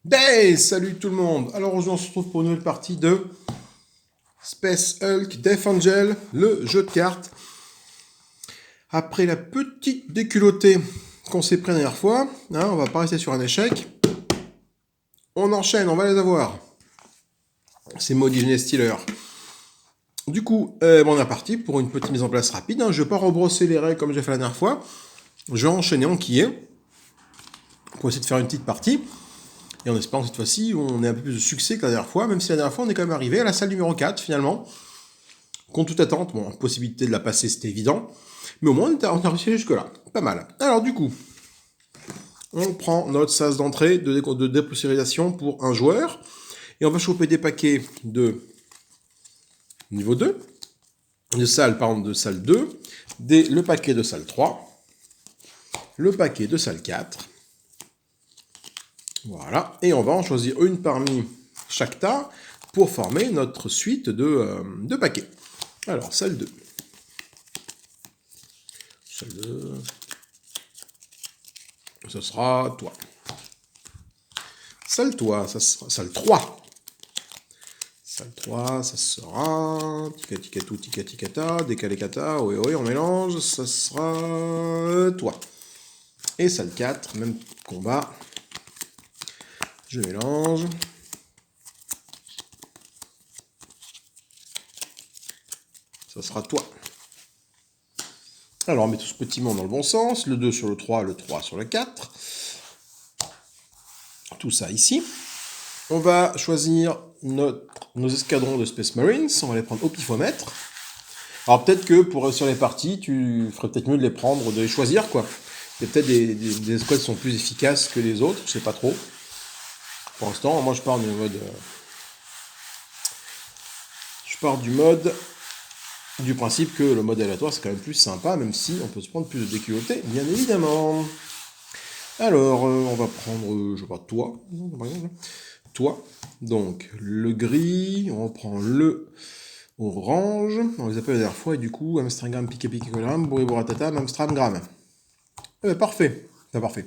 Hey, salut tout le monde! Alors aujourd'hui on se retrouve pour une nouvelle partie de Space Hulk Death Angel, le jeu de cartes. Après la petite déculottée qu'on s'est pris la dernière fois, on va pas rester sur un échec. On enchaîne, on va les avoir. Ces maudits Gene Stealer. Du coup, on est parti pour une petite mise en place rapide. Je vais pas rebrosser les règles comme j'ai fait la dernière fois. Je vais enchaîner en quillé pour essayer de faire une petite partie. Et en espérant que cette fois-ci, on ait un peu plus de succès que la dernière fois, même si la dernière fois, on est quand même arrivé à la salle numéro 4, finalement. Contre toute attente, bon, possibilité de la passer, c'était évident. Mais au moins, on a réussi jusque-là. Pas mal. Alors, du coup, on prend notre sas d'entrée de dépoussiérisation pour un joueur. Et on va choper des paquets de niveau 2. De salle, par exemple, de salle 2. Le paquet de salle 3. Le paquet de salle 4. Voilà. Et on va en choisir une parmi chaque tas pour former notre suite de paquets. Alors, salle 2. Salle 2. Ce sera toi. Salle 3, ça sera. Salle 3. Salle 3, ça sera. Tika tika tout, tika tika ta, décalé kata, oui, oui, on mélange, ça sera. Toi. Et salle 4, même combat. Je mélange. Ça sera toi. Alors on met tout ce petit monde dans le bon sens. Le 2 sur le 3 sur le 4. Tout ça ici. On va choisir nos escadrons de Space Marines. On va les prendre au pifomètre. Alors peut-être que pour réussir les parties, tu ferais peut-être mieux de les prendre, de les choisir, quoi. Il y a peut-être des escouades qui sont plus efficaces que les autres, je sais pas trop. Pour l'instant, moi je pars du mode. Je pars du principe que le mode aléatoire c'est quand même plus sympa, même si on peut se prendre plus de déculotté, bien évidemment. Alors, on va prendre, je sais pas, toi, par exemple. Toi. Donc, le gris, on prend le orange, on les appelle la dernière fois, et du coup, Amsterdam, Pika Pika Colam, Bouriboratata, Amsterdam. Parfait, c'est parfait.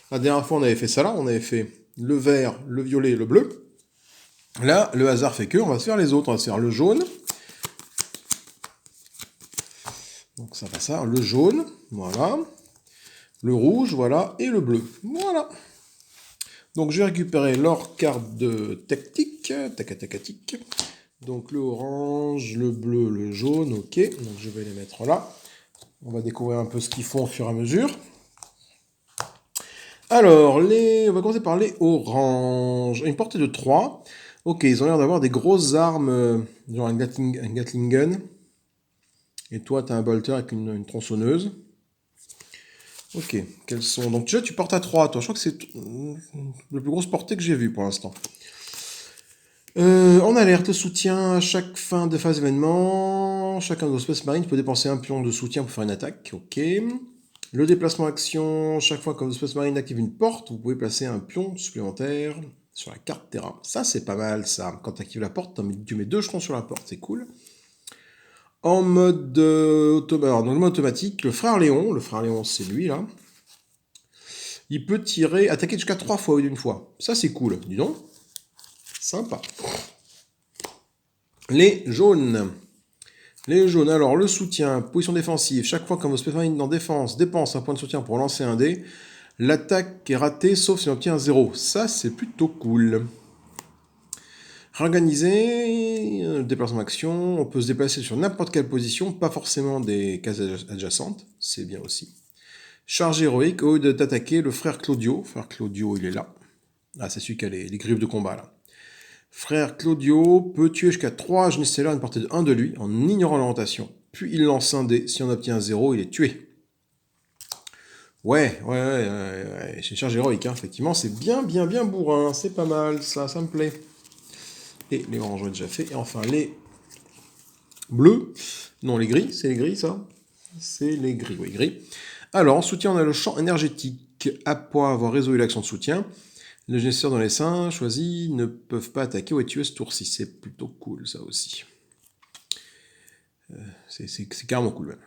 La dernière fois, on avait fait ça là, on avait fait le vert, le violet et le bleu. Là, le hasard fait que, on va se faire les autres, on va se faire le jaune. Donc ça va ça, le jaune, voilà. Le rouge, voilà, et le bleu. Voilà. Donc je vais récupérer leur carte de tactique, tac. Donc le orange, le bleu, le jaune, ok. Donc je vais les mettre là. On va découvrir un peu ce qu'ils font au fur et à mesure. Alors, on va commencer par les oranges. Une portée de 3. Ok, ils ont l'air d'avoir des grosses armes, genre un Gatling gun. Et toi, tu as un bolter avec une tronçonneuse. Ok, quels sont... Donc déjà, tu portes à 3, toi. Je crois que c'est la plus grosse portée que j'ai vue pour l'instant. En alerte, soutien à chaque fin de phase événement. Chacun de vos Space Marines peut dépenser un pion de soutien pour faire une attaque. Ok. Le déplacement action, chaque fois que votre Space Marine active une porte, vous pouvez placer un pion supplémentaire sur la carte terrain. Ça, c'est pas mal, ça. Quand tu actives la porte, tu mets 2 jetons sur la porte, c'est cool. En mode, alors, dans le mode automatique, le frère Léon c'est lui là, il peut attaquer jusqu'à 3 fois au lieu d'une fois. Ça, c'est cool, dis donc. Sympa. Les jaunes. Les jaunes, alors le soutien, position défensive. Chaque fois que vos Space Marines en défense dépense un point de soutien pour lancer un dé, l'attaque est ratée sauf si on obtient un 0. Ça, c'est plutôt cool. Réorganiser, déplacement action, on peut se déplacer sur n'importe quelle position, pas forcément des cases adjacentes, c'est bien aussi. Charge héroïque, au lieu d'attaquer le frère Claudio, il est là. Ah, c'est celui qui a les griffes de combat là. Frère Claudio peut tuer jusqu'à 3 Genesteller à une portée de 1 de lui en ignorant l'orientation. Puis il lance un dé, si on obtient un 0, il est tué. Ouais, c'est une charge héroïque, hein. Effectivement, c'est bien bourrin, c'est pas mal, ça me plaît. Et les oranges, on déjà fait. Et enfin, les bleus. Non, les gris, c'est les gris, ça. C'est les gris, oui, gris. Alors, en soutien, on a le champ énergétique. Après avoir résolu l'action de soutien, les gestionnaires dans les seins choisis ne peuvent pas attaquer ou être tués ce tour-ci. C'est plutôt cool, ça aussi. C'est carrément cool, même.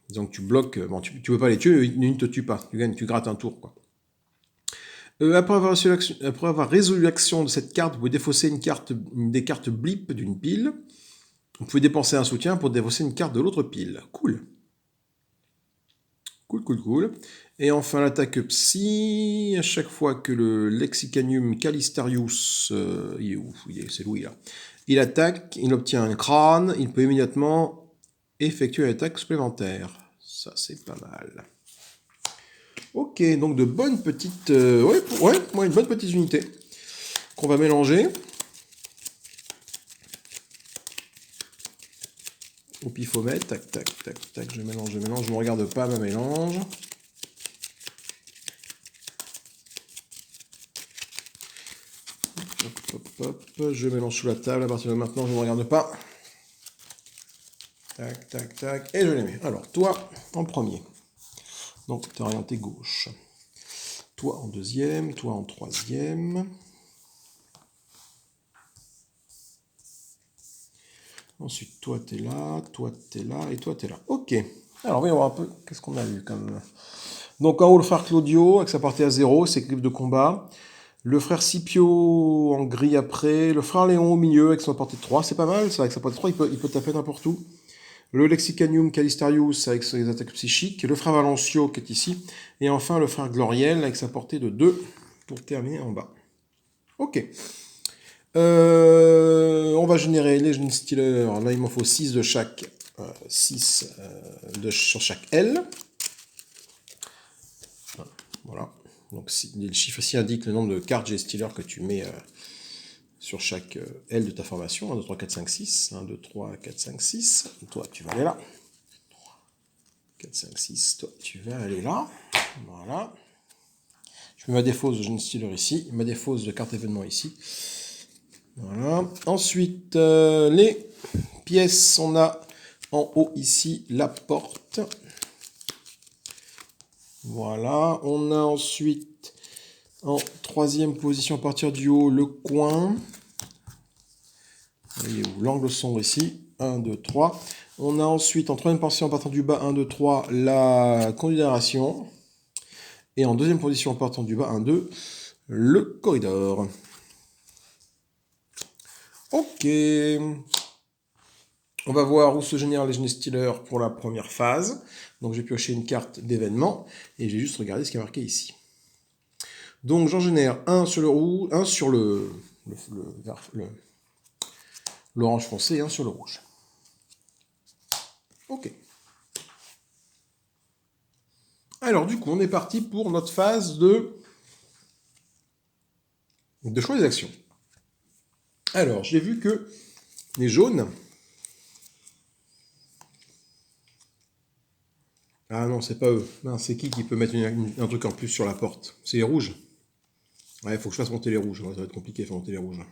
Disons que tu bloques. Bon, tu peux pas les tuer, ils ne te tuent pas. Tu grattes un tour, quoi. Après avoir résolu l'action de cette carte, vous pouvez défausser une des cartes blip d'une pile. Vous pouvez dépenser un soutien pour défausser une carte de l'autre pile. Cool. Cool, cool, cool. Et enfin, l'attaque psy. À chaque fois que le Lexicanium Calistarius, il est où? C'est Louis là. Il attaque, il obtient un crâne, il peut immédiatement effectuer une attaque supplémentaire. Ça, c'est pas mal. Ok, donc de bonnes petites... une bonne petite unité qu'on va mélanger. Au pifomètre, tac, tac, tac, tac, je mélange, je ne me regarde pas ma mélange. Hop, hop, hop, je mélange sous la table, à partir de maintenant, je ne me regarde pas. Tac, tac, tac, et je les mets. Alors, toi, en premier. Donc, tu es orienté gauche. Toi en deuxième, toi en troisième. Ensuite, toi, tu es là, et toi, tu es là. Ok. Alors, voyons voir un peu qu'est-ce qu'on a eu comme... Donc, en haut, le frère Claudio, avec sa portée à 0, ses clips de combat. Le frère Scipio en gris après. Le frère Léon au milieu, avec sa portée de 3. C'est pas mal, ça, avec sa portée de 3, il peut taper n'importe où. Le Lexicanium Calistarius avec ses attaques psychiques. Le frère Valencio qui est ici. Et enfin, le frère Gloriel avec sa portée de 2 pour terminer en bas. Ok. On va générer les Gene Stealers. Là, il m'en faut 6 de chaque. 6 sur chaque L. Voilà. Donc, le chiffre ici indique le nombre de cartes Gene Stealers que tu mets sur chaque L de ta formation. 1, 2, 3, 4, 5, 6. 1, 2, 3, 4, 5, 6. Toi, tu vas aller là. 4, 5, 6. Toi, tu vas aller là. Voilà. Je mets ma défausse de Gene Stealer ici. Ma défausse de carte événement ici. Voilà. Ensuite, les pièces, on a en haut ici la porte. Voilà. On a ensuite en troisième position à partir du haut le coin. Vous voyez où l'angle sombre ici. 1, 2, 3. On a ensuite en troisième position en partant du bas 1, 2, 3 la conduite d'aération. Et en deuxième position en partant du bas 1, 2 le corridor. Ok. On va voir où se génèrent les Gene Stealers pour la première phase. Donc j'ai pioché une carte d'événement et j'ai juste regardé ce qui est marqué ici. Donc j'en génère un sur le rouge, un sur l'orange foncé et un sur le rouge. Ok. Alors du coup, on est parti pour notre phase de choix des actions. Alors, j'ai vu que les jaunes... Ah non, c'est pas eux. C'est qui peut mettre un truc en plus sur la porte? C'est les rouges. Ouais, il faut que je fasse monter les rouges. Ouais, ça va être compliqué de faire monter les rouges.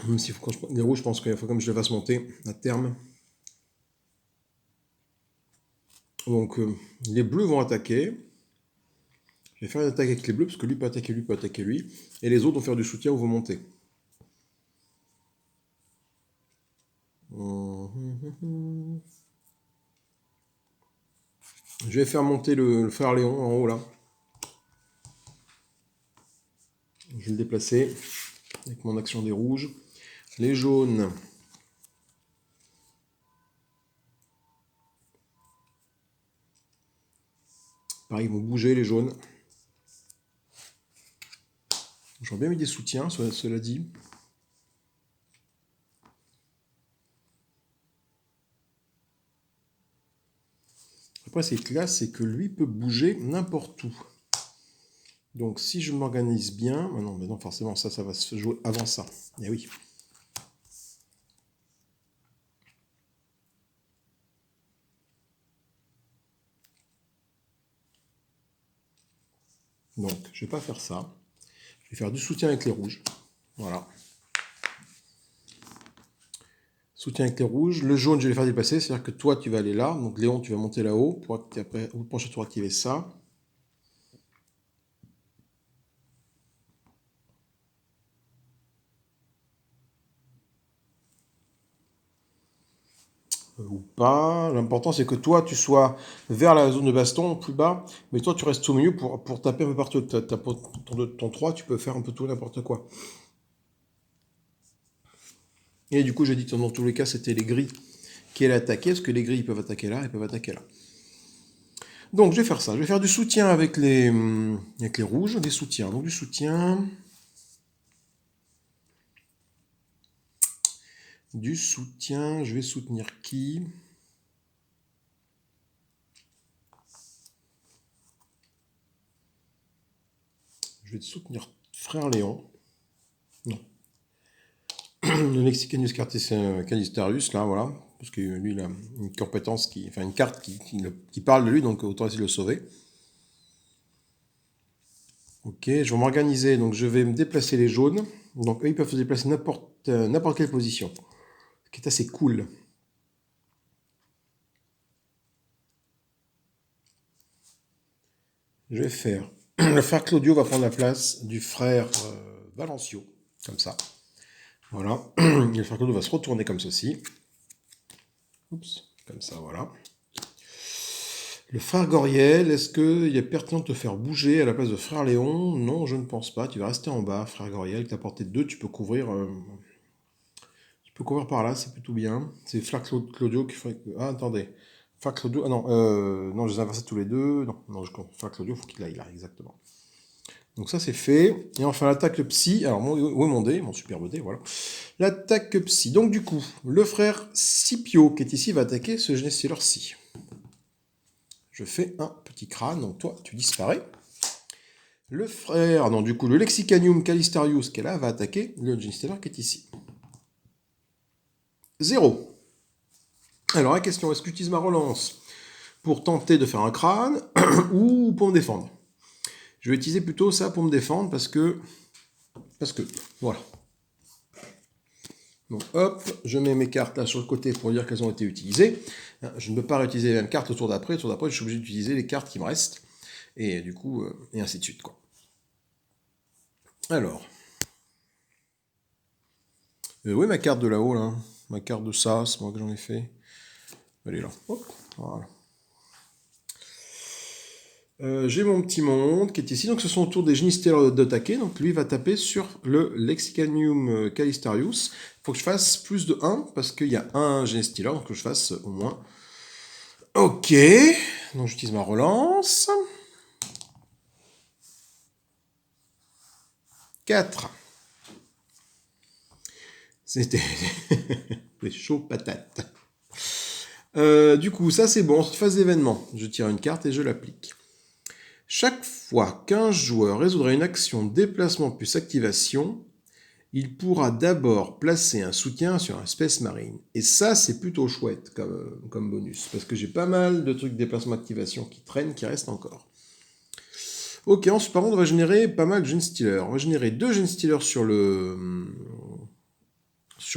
Même si les rouges, je pense qu'il faut comme je les fasse monter à terme. Donc, les bleus vont attaquer. Je vais faire une attaque avec les bleus, parce que lui peut attaquer lui. Et les autres vont faire du soutien ou vont monter. Je vais faire monter le frère Léon en haut, là. Je vais le déplacer avec mon action des rouges. Les jaunes... Pareil, ils vont bouger, les jaunes. J'aurais bien mis des soutiens, cela dit. Après, ce qui est classe, c'est que lui peut bouger n'importe où. Donc, si je m'organise bien... Ah non, mais non, forcément, ça va se jouer avant ça. Eh oui. Donc, je ne vais pas faire ça. Je vais faire du soutien avec les rouges. Voilà. Soutien avec les rouges. Le jaune, je vais les faire déplacer. C'est-à-dire que toi, tu vas aller là. Donc, Léon, tu vas monter là-haut. Pour après, au prochain tour, activer ça. ou pas. L'important, c'est que toi, tu sois vers la zone de baston, plus bas, mais toi, tu restes au milieu pour taper un peu partout. Ton 3, tu peux faire un peu tout n'importe quoi. Et du coup, j'ai dit que dans tous les cas, c'était les gris qui allaient attaquer, parce que les gris, ils peuvent attaquer là, ils peuvent attaquer là. Donc, je vais faire ça. Je vais faire du soutien avec les rouges, des soutiens. Donc, du soutien. Du soutien, je vais soutenir qui? Je vais soutenir Frère Léon. Non. Le Lexicanus Calistarius, là, voilà. Parce que lui, il a une compétence enfin, une carte qui parle de lui, donc autant essayer de le sauver. Ok, je vais m'organiser, donc je vais me déplacer les jaunes. Donc eux, ils peuvent se déplacer n'importe quelle position. Ce qui est assez cool. Je vais faire. Le frère Claudio va prendre la place du frère Valencio, comme ça. Voilà. Et le frère Claudio va se retourner comme ceci. Oups, comme ça, voilà. Le frère Goriel, est-ce qu'il est pertinent de te faire bouger à la place de frère Léon? Non, je ne pense pas. Tu vas rester en bas, frère Goriel. Tu as porté 2, tu peux couvrir. Tu peux couvrir par là, c'est plutôt bien. C'est frère Claudio qui ferait que. Ah, attendez. Frère Claudio. Ah non, non, je les ai inversés tous les deux. Non, je compte. Frère Claudio, il faut qu'il aille là, exactement. Donc ça, c'est fait. Et enfin, l'attaque psy. Alors, où est mon dé? Mon superbe dé, voilà. L'attaque psy. Donc, du coup, le frère Scipio, qui est ici, va attaquer ce Genestealer-ci. Je fais un petit crâne, donc toi, tu disparais. Le frère, non, du coup, le Lexicanium Calistarius, qui est là, va attaquer le Genestealer qui est ici. 0. Alors, la question, est-ce que j'utilise ma relance pour tenter de faire un crâne ou pour me défendre? Je vais utiliser plutôt ça pour me défendre parce que, voilà. Donc hop, je mets mes cartes là sur le côté pour dire qu'elles ont été utilisées. Je ne peux pas réutiliser les mêmes cartes au tour d'après. Au tour d'après, je suis obligé d'utiliser les cartes qui me restent. Et du coup, et ainsi de suite, quoi. Alors. Oui, ma carte de là-haut, là. Ma carte de ça, c'est moi que j'en ai fait. Elle est là. Hop, voilà. J'ai mon petit monde qui est ici. Donc, ce sont autour des Genestealers d'attaquer. Donc, lui va taper sur le Lexicanium Calistarius. Il faut que je fasse plus de 1 parce qu'il y a un Genestealer. Donc, que je fasse au moins. Ok. Donc, j'utilise ma relance. 4. C'était chaud patate. Du coup, ça c'est bon. En phase d'événement, je tire une carte et je l'applique. Chaque fois qu'un joueur résoudra une action déplacement plus activation, il pourra d'abord placer un soutien sur un Space Marine. Et ça, c'est plutôt chouette comme bonus, parce que j'ai pas mal de trucs déplacement activation qui traînent, qui restent encore. Ok, ensuite par contre, on va générer pas mal de Genestealers. On va générer 2 Genestealers sur le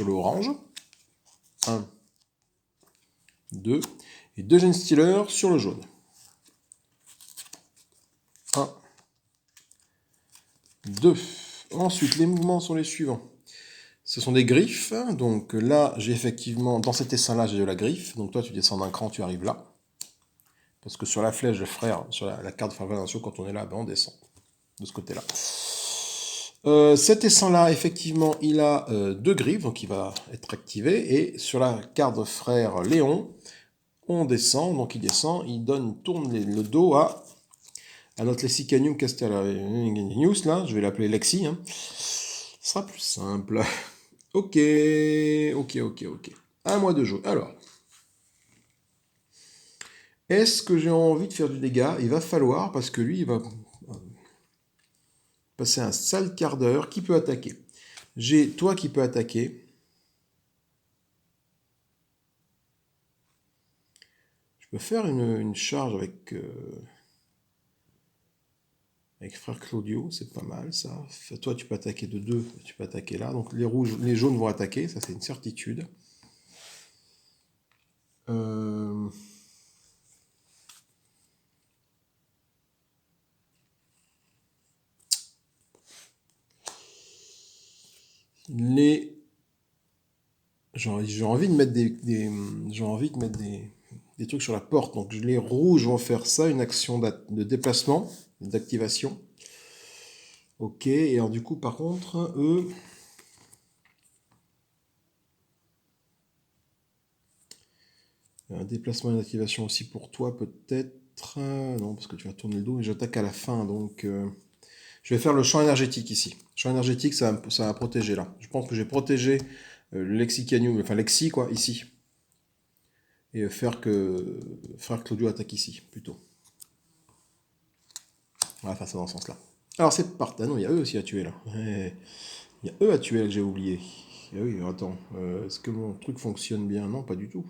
orange. 1, 2. Et 2 Genestealers sur le jaune. 1, 2. Ensuite, les mouvements sont les suivants. Ce sont des griffes. Donc là, j'ai effectivement, dans cet essaim-là, j'ai de la griffe. Donc toi, tu descends d'un cran, tu arrives là. Parce que sur la flèche de frère, sur la carte de frère Valencio, quand on est là, ben on descend de ce côté-là. Cet essaim-là, effectivement, il a 2 griffes, donc il va être activé. Et sur la carte de frère Léon, on descend, donc il descend, il tourne le dos à notre Lexicanium Castellanius, là, je vais l'appeler Lexi, hein. Ce sera plus simple. Ok. À moi de jouer. Alors, est-ce que j'ai envie de faire du dégât? Il va falloir, parce que lui, il va passer un sale quart d'heure. Qui peut attaquer? J'ai toi qui peux attaquer. Je peux faire une charge avec frère Claudio, c'est pas mal ça. Toi, tu peux attaquer de 2, tu peux attaquer là. Donc les jaunes vont attaquer, ça c'est une certitude. Les j'ai envie de mettre j'ai envie de mettre des trucs sur la porte. Donc les rouges vont faire ça, une action de déplacement, d'activation. Ok, et alors du coup, par contre, eux... Un déplacement et une activation aussi pour toi, peut-être. Non, parce que tu vas tourner le dos et j'attaque à la fin, donc... Je vais faire le champ énergétique ici. Champ énergétique, ça va protéger là. Je pense que j'ai protégé Lexicanium, enfin Lexi, quoi, ici. Et faire que Frère Claudio attaque ici, plutôt. Voilà, enfin, ça dans ce sens-là. Alors, c'est parti. Ah non, il y a eux aussi à tuer, là. Ouais. Il y a eux à tuer, là, que j'ai oublié. Ah oui, attends. Est-ce que mon truc fonctionne bien? Non, pas du tout.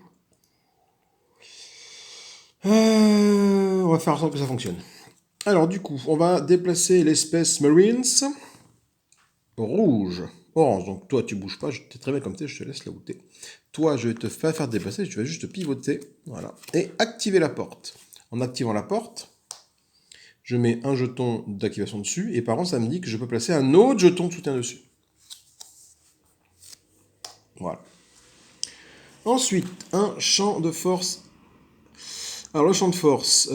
On va faire en sorte que ça fonctionne. Alors, du coup, on va déplacer l'espèce Marines. Rouge. Orange. Donc, toi, tu bouges pas. T'es très bien comme t'es. Je te laisse là où t'es. Toi, je vais te faire déplacer. Tu vas juste pivoter. Voilà. Et activer la porte. En activant la porte, je mets un jeton d'activation dessus. Et par contre, ça me dit que je peux placer un autre jeton de soutien dessus. Voilà. Ensuite, un champ de force. Alors, le champ de force,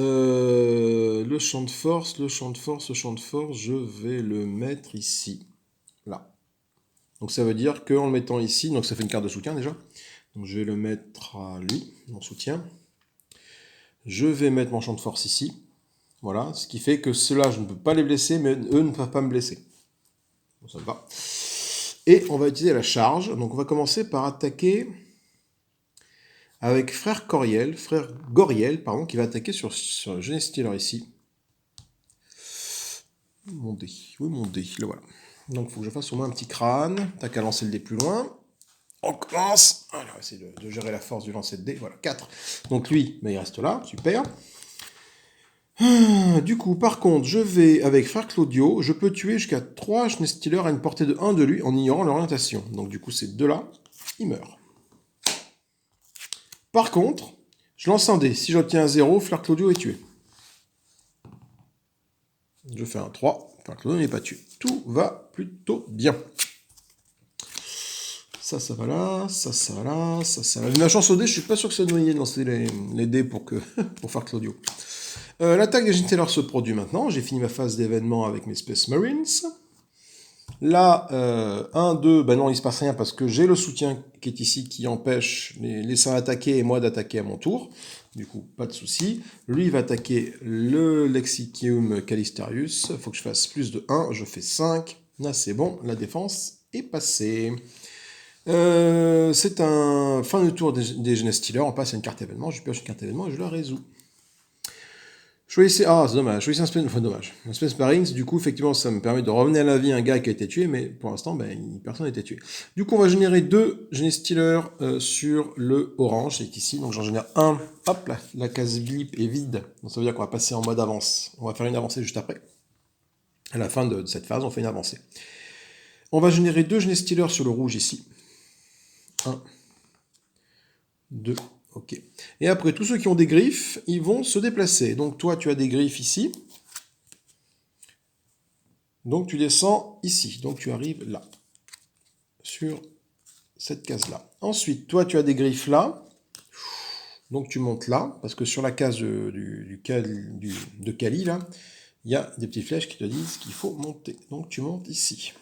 je vais le mettre ici. Là. Donc, ça veut dire qu'en le mettant ici, donc ça fait une carte de soutien déjà. Donc, je vais le mettre à lui, mon soutien. Je vais mettre mon champ de force ici. Voilà. Ce qui fait que ceux-là, je ne peux pas les blesser, mais eux ne peuvent pas me blesser. Bon, ça me va. Et on va utiliser la charge. Donc, on va commencer par attaquer... avec frère Goriel, pardon, qui va attaquer sur le Gene Stealer ici. Mon dé, oui mon dé, le voilà. Donc il faut que je fasse au moins un petit crâne, t'as qu'à lancer le dé plus loin. On commence, alors on va essayer de gérer la force du lancer de dé, voilà, 4. Donc lui, mais il reste là, super. Du coup, par contre, je vais, avec frère Claudio, je peux tuer jusqu'à 3 Gene Stealer à une portée de 1 de lui en ignorant l'orientation. Donc du coup, ces deux-là, ils meurent. Par contre, je lance un dé. Si j'obtiens un 0, Frère Claudio est tué. Je fais un 3. Frère Claudio n'est pas tué. Tout va plutôt bien. Ça va là. Ça va là. Ça va. Ma chance au dé, je suis pas sûr que ça doit y lancer les dés pour faire Claudio. L'attaque des Gintailers se produit maintenant. J'ai fini ma phase d'événement avec mes Space Marines. Là, 1, 2, ben non, il se passe rien parce que j'ai le soutien qui est ici qui empêche les saints attaquer et moi d'attaquer à mon tour. Du coup, pas de souci. Lui, il va attaquer le Lexicium Calistarius. Il faut que je fasse plus de 1. Je fais 5. Là, c'est bon. La défense est passée. C'est un fin de tour des Gene Stealers. On passe à une carte événement. Je pioche une carte événement et je la résous. Choisissez... Ah, c'est dommage. Choisissez un Space... Enfin, dommage. Un Space Marines, du coup, effectivement, ça me permet de revenir à la vie un gars qui a été tué, mais pour l'instant, ben, personne n'a été tué. Du coup, on va générer 2 Gene Stealers sur le orange, c'est ici. Donc, j'en génère un. Hop, la case blip est vide. Donc, ça veut dire qu'on va passer en mode avance. On va faire une avancée juste après. À la fin de cette phase, on fait une avancée. On va générer 2 Gene Stealers sur le rouge ici. 1, 2... Ok. Et après, tous ceux qui ont des griffes, ils vont se déplacer. Donc toi, tu as des griffes ici. Donc tu descends ici. Donc tu arrives là. Sur cette case-là. Ensuite, toi, tu as des griffes là. Donc tu montes là. Parce que sur la case de Kali, là, il y a des petites flèches qui te disent qu'il faut monter. Donc tu montes ici.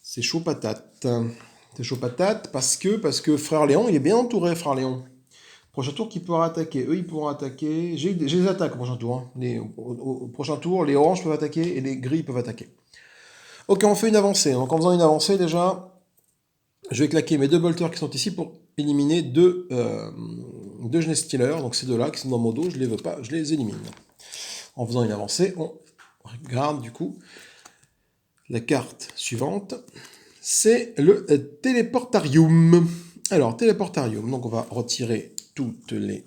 C'est chaud patate. C'est chaud patate parce que Frère Léon, il est bien entouré, Frère Léon. Prochain tour, qui pourra attaquer? Eux, ils pourront attaquer. J'ai des attaques au prochain tour. Hein. Au prochain tour, les oranges peuvent attaquer et les gris peuvent attaquer. Ok, on fait une avancée. Donc en faisant une avancée, déjà, je vais claquer mes 2 bolters qui sont ici pour éliminer 2 Gene Stealers. Donc ces deux-là qui sont dans mon dos, je les veux pas, je les élimine. En faisant une avancée, on regarde du coup la carte suivante. C'est le Téléportarium. Alors, Téléportarium. Donc on va retirer toutes les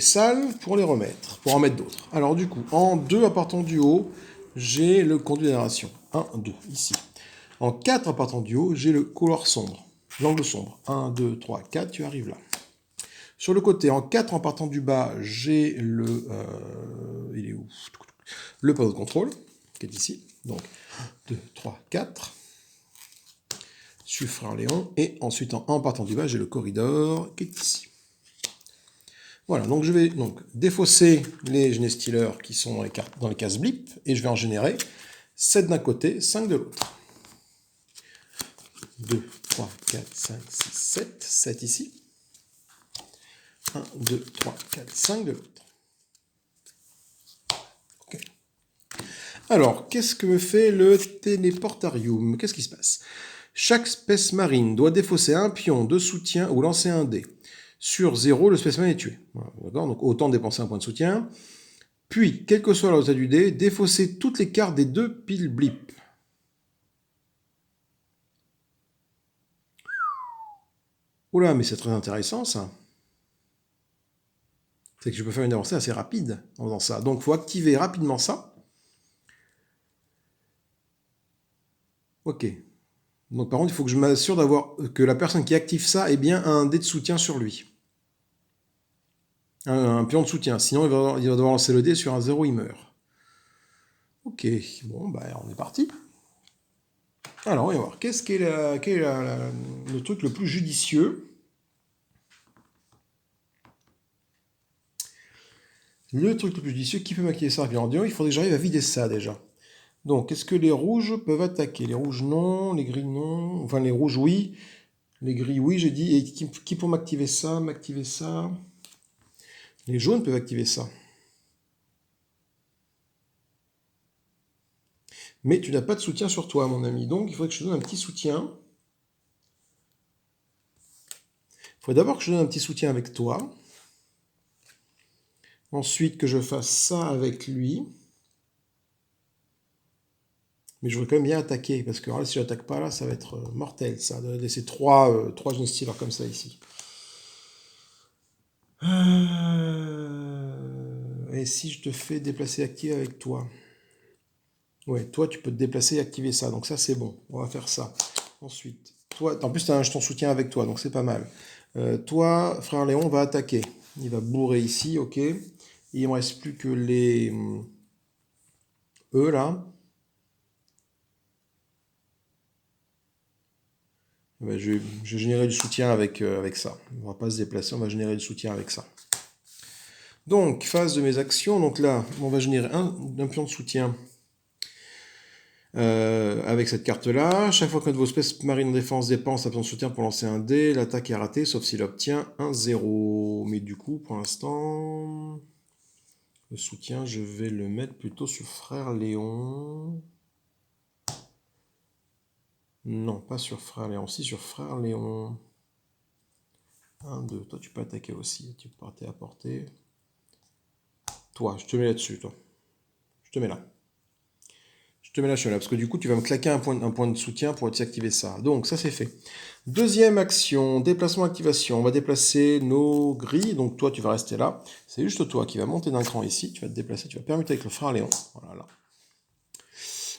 salles pour les remettre, pour en mettre d'autres. Alors du coup, en 2 à partant du haut, j'ai le conduit d'aération. 1, 2, ici. En 4 à partant du haut, j'ai le couloir sombre, l'angle sombre. 1, 2, 3, 4, tu arrives là. Sur le côté, en 4 en partant du bas, j'ai le... il est où? Le panneau de contrôle, qui est ici. Donc, 1, 2, 3, 4. sur Frère Léon. Et ensuite, en partant du bas, j'ai le corridor qui est ici. Voilà, donc je vais donc défausser les Genestealers qui sont dans les cases blip, et je vais en générer 7 d'un côté, 5 de l'autre. 2, 3, 4, 5, 6, 7. 7 ici. 1, 2, 3, 4, 5 de l'autre. Ok. Alors, qu'est-ce que me fait le Téléportarium? Qu'est-ce qui se passe? Chaque Space Marine doit défausser un pion de soutien ou lancer un dé. Sur 0, le Space Marine est tué. Voilà, d'accord, donc autant dépenser un point de soutien. Puis, quel que soit la hauteur du dé, défausser toutes les cartes des 2 piles blip. Oula, mais c'est très intéressant ça. C'est que je peux faire une avancée assez rapide en faisant ça. Donc, il faut activer rapidement ça. Ok. Donc, par contre, il faut que je m'assure que la personne qui active ça ait bien un dé de soutien sur lui. Un pion de soutien. Sinon, il va devoir lancer le dé sur un 0, il meurt. Ok. Bon, bah, on est parti. Alors, on va voir. Quel est le truc le plus judicieux? Le truc le plus judicieux, qui peut m'activer ça rapidement? Il faudrait que j'arrive à vider ça déjà. Donc, est-ce que les rouges peuvent attaquer? Les rouges, non. Les gris, non. Enfin, les rouges, oui. Les gris, oui, j'ai dit. Et qui peut m'activer ça? Les jaunes peuvent activer ça. Mais tu n'as pas de soutien sur toi, mon ami. Donc, il faudrait que je te donne un petit soutien. Il faudrait d'abord que je te donne un petit soutien avec toi. Ensuite, que je fasse ça avec lui. Mais je voudrais quand même bien attaquer, parce que alors, si je n'attaque pas là, ça va être mortel, ça, de laisser trois Genestealers comme ça ici. Et si je te fais déplacer active avec toi? Ouais, toi tu peux te déplacer et activer ça, donc ça c'est bon, on va faire ça. Ensuite, toi, en plus tu as un jeton soutien avec toi, donc c'est pas mal. Toi, frère Léon, va attaquer. Il va bourrer ici, ok. Et il me reste plus que les... eux là. Ben, je vais générer du soutien avec ça. On va pas se déplacer, on va générer du soutien avec ça. Donc, phase de mes actions. Donc là, on va générer un pion de soutien avec cette carte-là. Chaque fois qu'un de vos Space Marine en défense dépense un pion de soutien pour lancer un dé, l'attaque est ratée, sauf s'il obtient un 0. Mais du coup, pour l'instant, le soutien, je vais le mettre plutôt sur Frère Léon. Non, pas sur Frère Léon, si sur Frère Léon. 1, 2, toi tu peux attaquer aussi, tu peux partir à portée. Toi, je te mets là-dessus, toi. Je te mets là. Je te mets là, parce que du coup, tu vas me claquer un point de soutien pour activer ça. Donc, ça, c'est fait. Deuxième action, déplacement-activation. On va déplacer nos grilles. Donc, toi, tu vas rester là. C'est juste toi qui vas monter d'un cran ici. Tu vas te déplacer, tu vas permuter avec le frère Léon. Voilà, là.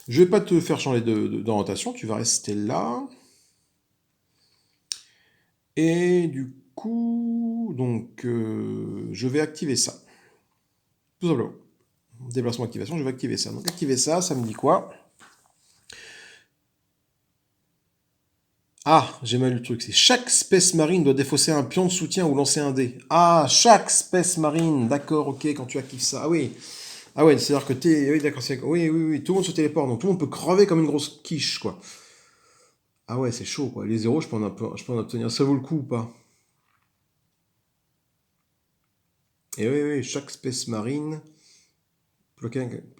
Je ne vais pas te faire changer d'orientation. Tu vas rester là. Et du coup, donc, je vais activer ça. Tout simplement. Déplacement-activation, je vais activer ça. Donc, activer ça, ça me dit quoi? Ah, j'ai mal lu le truc. C'est chaque Space Marine doit défausser un pion de soutien ou lancer un dé. Ah, chaque Space Marine. D'accord, ok, quand tu actives ça. Ah oui. Ah ouais, c'est-à-dire que t'es... Oui, d'accord, oui. Tout le monde se téléporte, donc tout le monde peut crever comme une grosse quiche, quoi. Ah ouais, c'est chaud, quoi. Les zéros, je peux en obtenir. Ça vaut le coup ou pas? Et oui, chaque Space Marine peut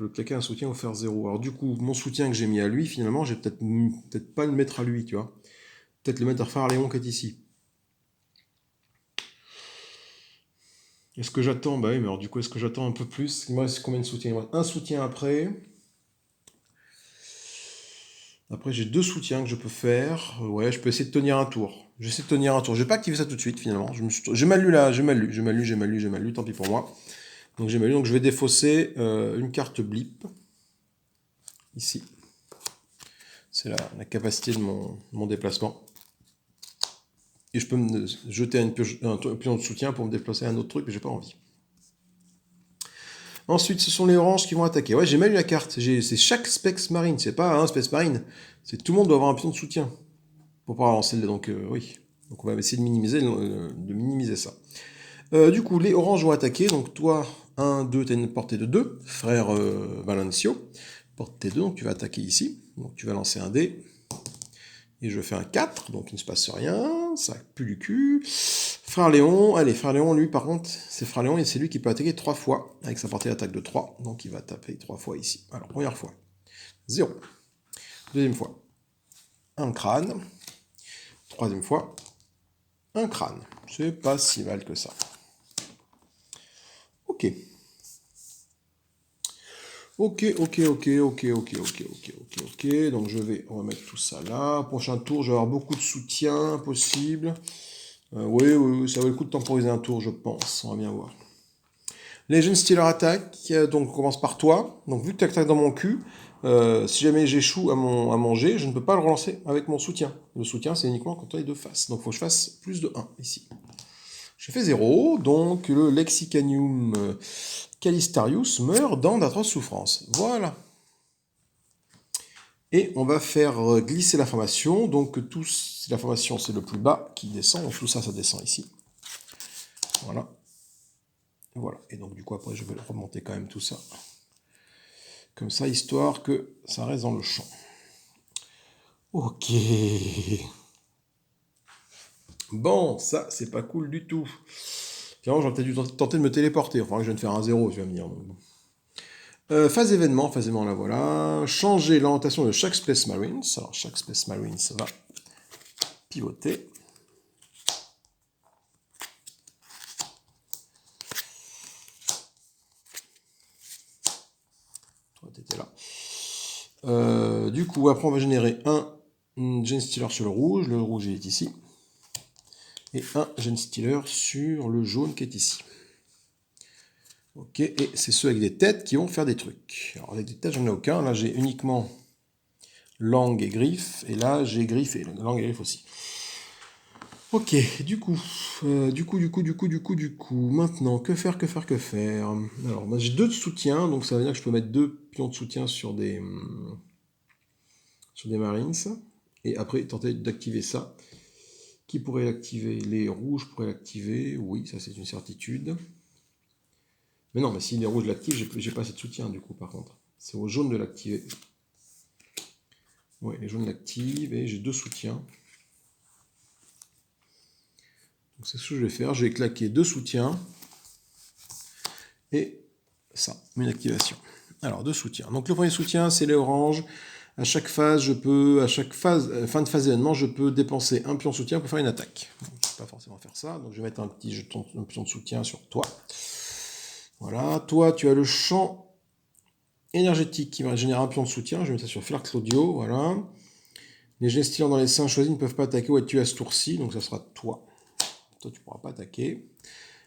claquer un soutien ou faire 0. Alors du coup, mon soutien que j'ai mis à lui, finalement, j'ai peut-être pas le mettre à lui, tu vois. Peut-être le mettre à Frère Léon qui est ici. Est-ce que j'attends? Bah oui, mais alors du coup, est-ce que j'attends un peu plus? Il me reste combien de soutiens? Il me reste un soutien après. Après, j'ai 2 soutiens que je peux faire. Ouais, je peux essayer de tenir un tour. J'essaie de tenir un tour. Je vais pas activer ça tout de suite, finalement. J'ai mal lu là, j'ai mal lu, tant pis pour moi. Donc j'ai mal lu, donc je vais défausser une carte blip. Ici. C'est la capacité de mon déplacement. Et je peux me jeter un pion de soutien pour me déplacer à un autre truc, mais j'ai pas envie. Ensuite, ce sont les oranges qui vont attaquer. Ouais, j'ai mal lu la carte. C'est chaque Space Marine, c'est pas un Space Marine. C'est tout le monde doit avoir un pion de soutien. Pour pas avancer le dé, donc oui. Donc on va essayer de minimiser ça. Du coup, les oranges vont attaquer. Donc toi, 1, 2, tu as une portée de 2. Frère Valencio, portée 2, donc tu vas attaquer ici. Donc tu vas lancer un dé. Et je fais un 4, donc il ne se passe rien. Ça pue du cul. Frère Léon, allez, Frère Léon, lui par contre, c'est Frère Léon et c'est lui qui peut attaquer 3 fois. Avec sa portée d'attaque de 3. Donc il va taper 3 fois ici. Alors, première fois, 0. Deuxième fois, un crâne. Troisième fois, un crâne. C'est pas si mal que ça. Ok. Ok. Donc je vais remettre tout ça là. Prochain tour, je vais avoir beaucoup de soutien possible. Oui, ça vaut le coup de temporiser un tour, je pense. On va bien voir. Legend Stealer attaque. Donc on commence par toi. Donc vu que tu attaques dans mon cul, si jamais j'échoue à manger, je ne peux pas le relancer avec mon soutien. Le soutien, c'est uniquement quand on est de face. Donc il faut que je fasse plus de 1 ici. J'ai fait 0, donc le Lexicanium Calistarius meurt dans d'atroces souffrances. Voilà. Et on va faire glisser la formation. Donc la formation, c'est le plus bas qui descend. Donc tout ça, ça descend ici. Voilà. Voilà. Et donc du coup, après, je vais remonter quand même tout ça. Comme ça, histoire que ça reste dans le champ. Ok. Bon, ça, c'est pas cool du tout. Finalement, j'aurais peut-être dû tenter de me téléporter. Enfin, je viens de faire un 0, tu vas me dire. Phase événement, la voilà. Changer l'orientation de chaque Space Marines. Alors, chaque Space Marines va pivoter. Toi, t'étais là. Du coup, après, on va générer un Genestealer sur le rouge. Le rouge est ici. Et un Genestealer sur le jaune qui est ici. Ok, et c'est ceux avec des têtes qui vont faire des trucs. Alors, avec des têtes, j'en ai aucun. Là, j'ai uniquement langue et griffe. Et là, j'ai griffe et langue et griffe aussi. Ok, du coup, maintenant, que faire. Alors, j'ai 2 de soutien, donc ça veut dire que je peux mettre 2 pions de soutien sur des Marines, et après tenter d'activer ça. Qui pourrait l'activer? Les rouges pourraient l'activer, oui, ça c'est une certitude. Mais non, mais si les rouges l'activent, j'ai pas assez de soutien du coup, par contre. C'est aux jaunes de l'activer. Ouais, les jaunes l'activent, et j'ai 2 soutiens. Donc c'est ce que je vais faire, je vais claquer 2 soutiens, et ça, une activation. Alors, 2 soutiens. Donc le premier soutien, c'est les oranges. À chaque phase, fin de phase événement, je peux dépenser un pion de soutien pour faire une attaque. Donc, je ne vais pas forcément faire ça, donc je vais mettre un pion de soutien sur toi. Voilà, toi, tu as le champ énergétique qui va générer un pion de soutien. Je vais mettre ça sur Flair Claudio, voilà. Les gestions dans les seins choisis ne peuvent pas attaquer ou être tués à ce tour-ci, donc ça sera toi. Toi, tu ne pourras pas attaquer.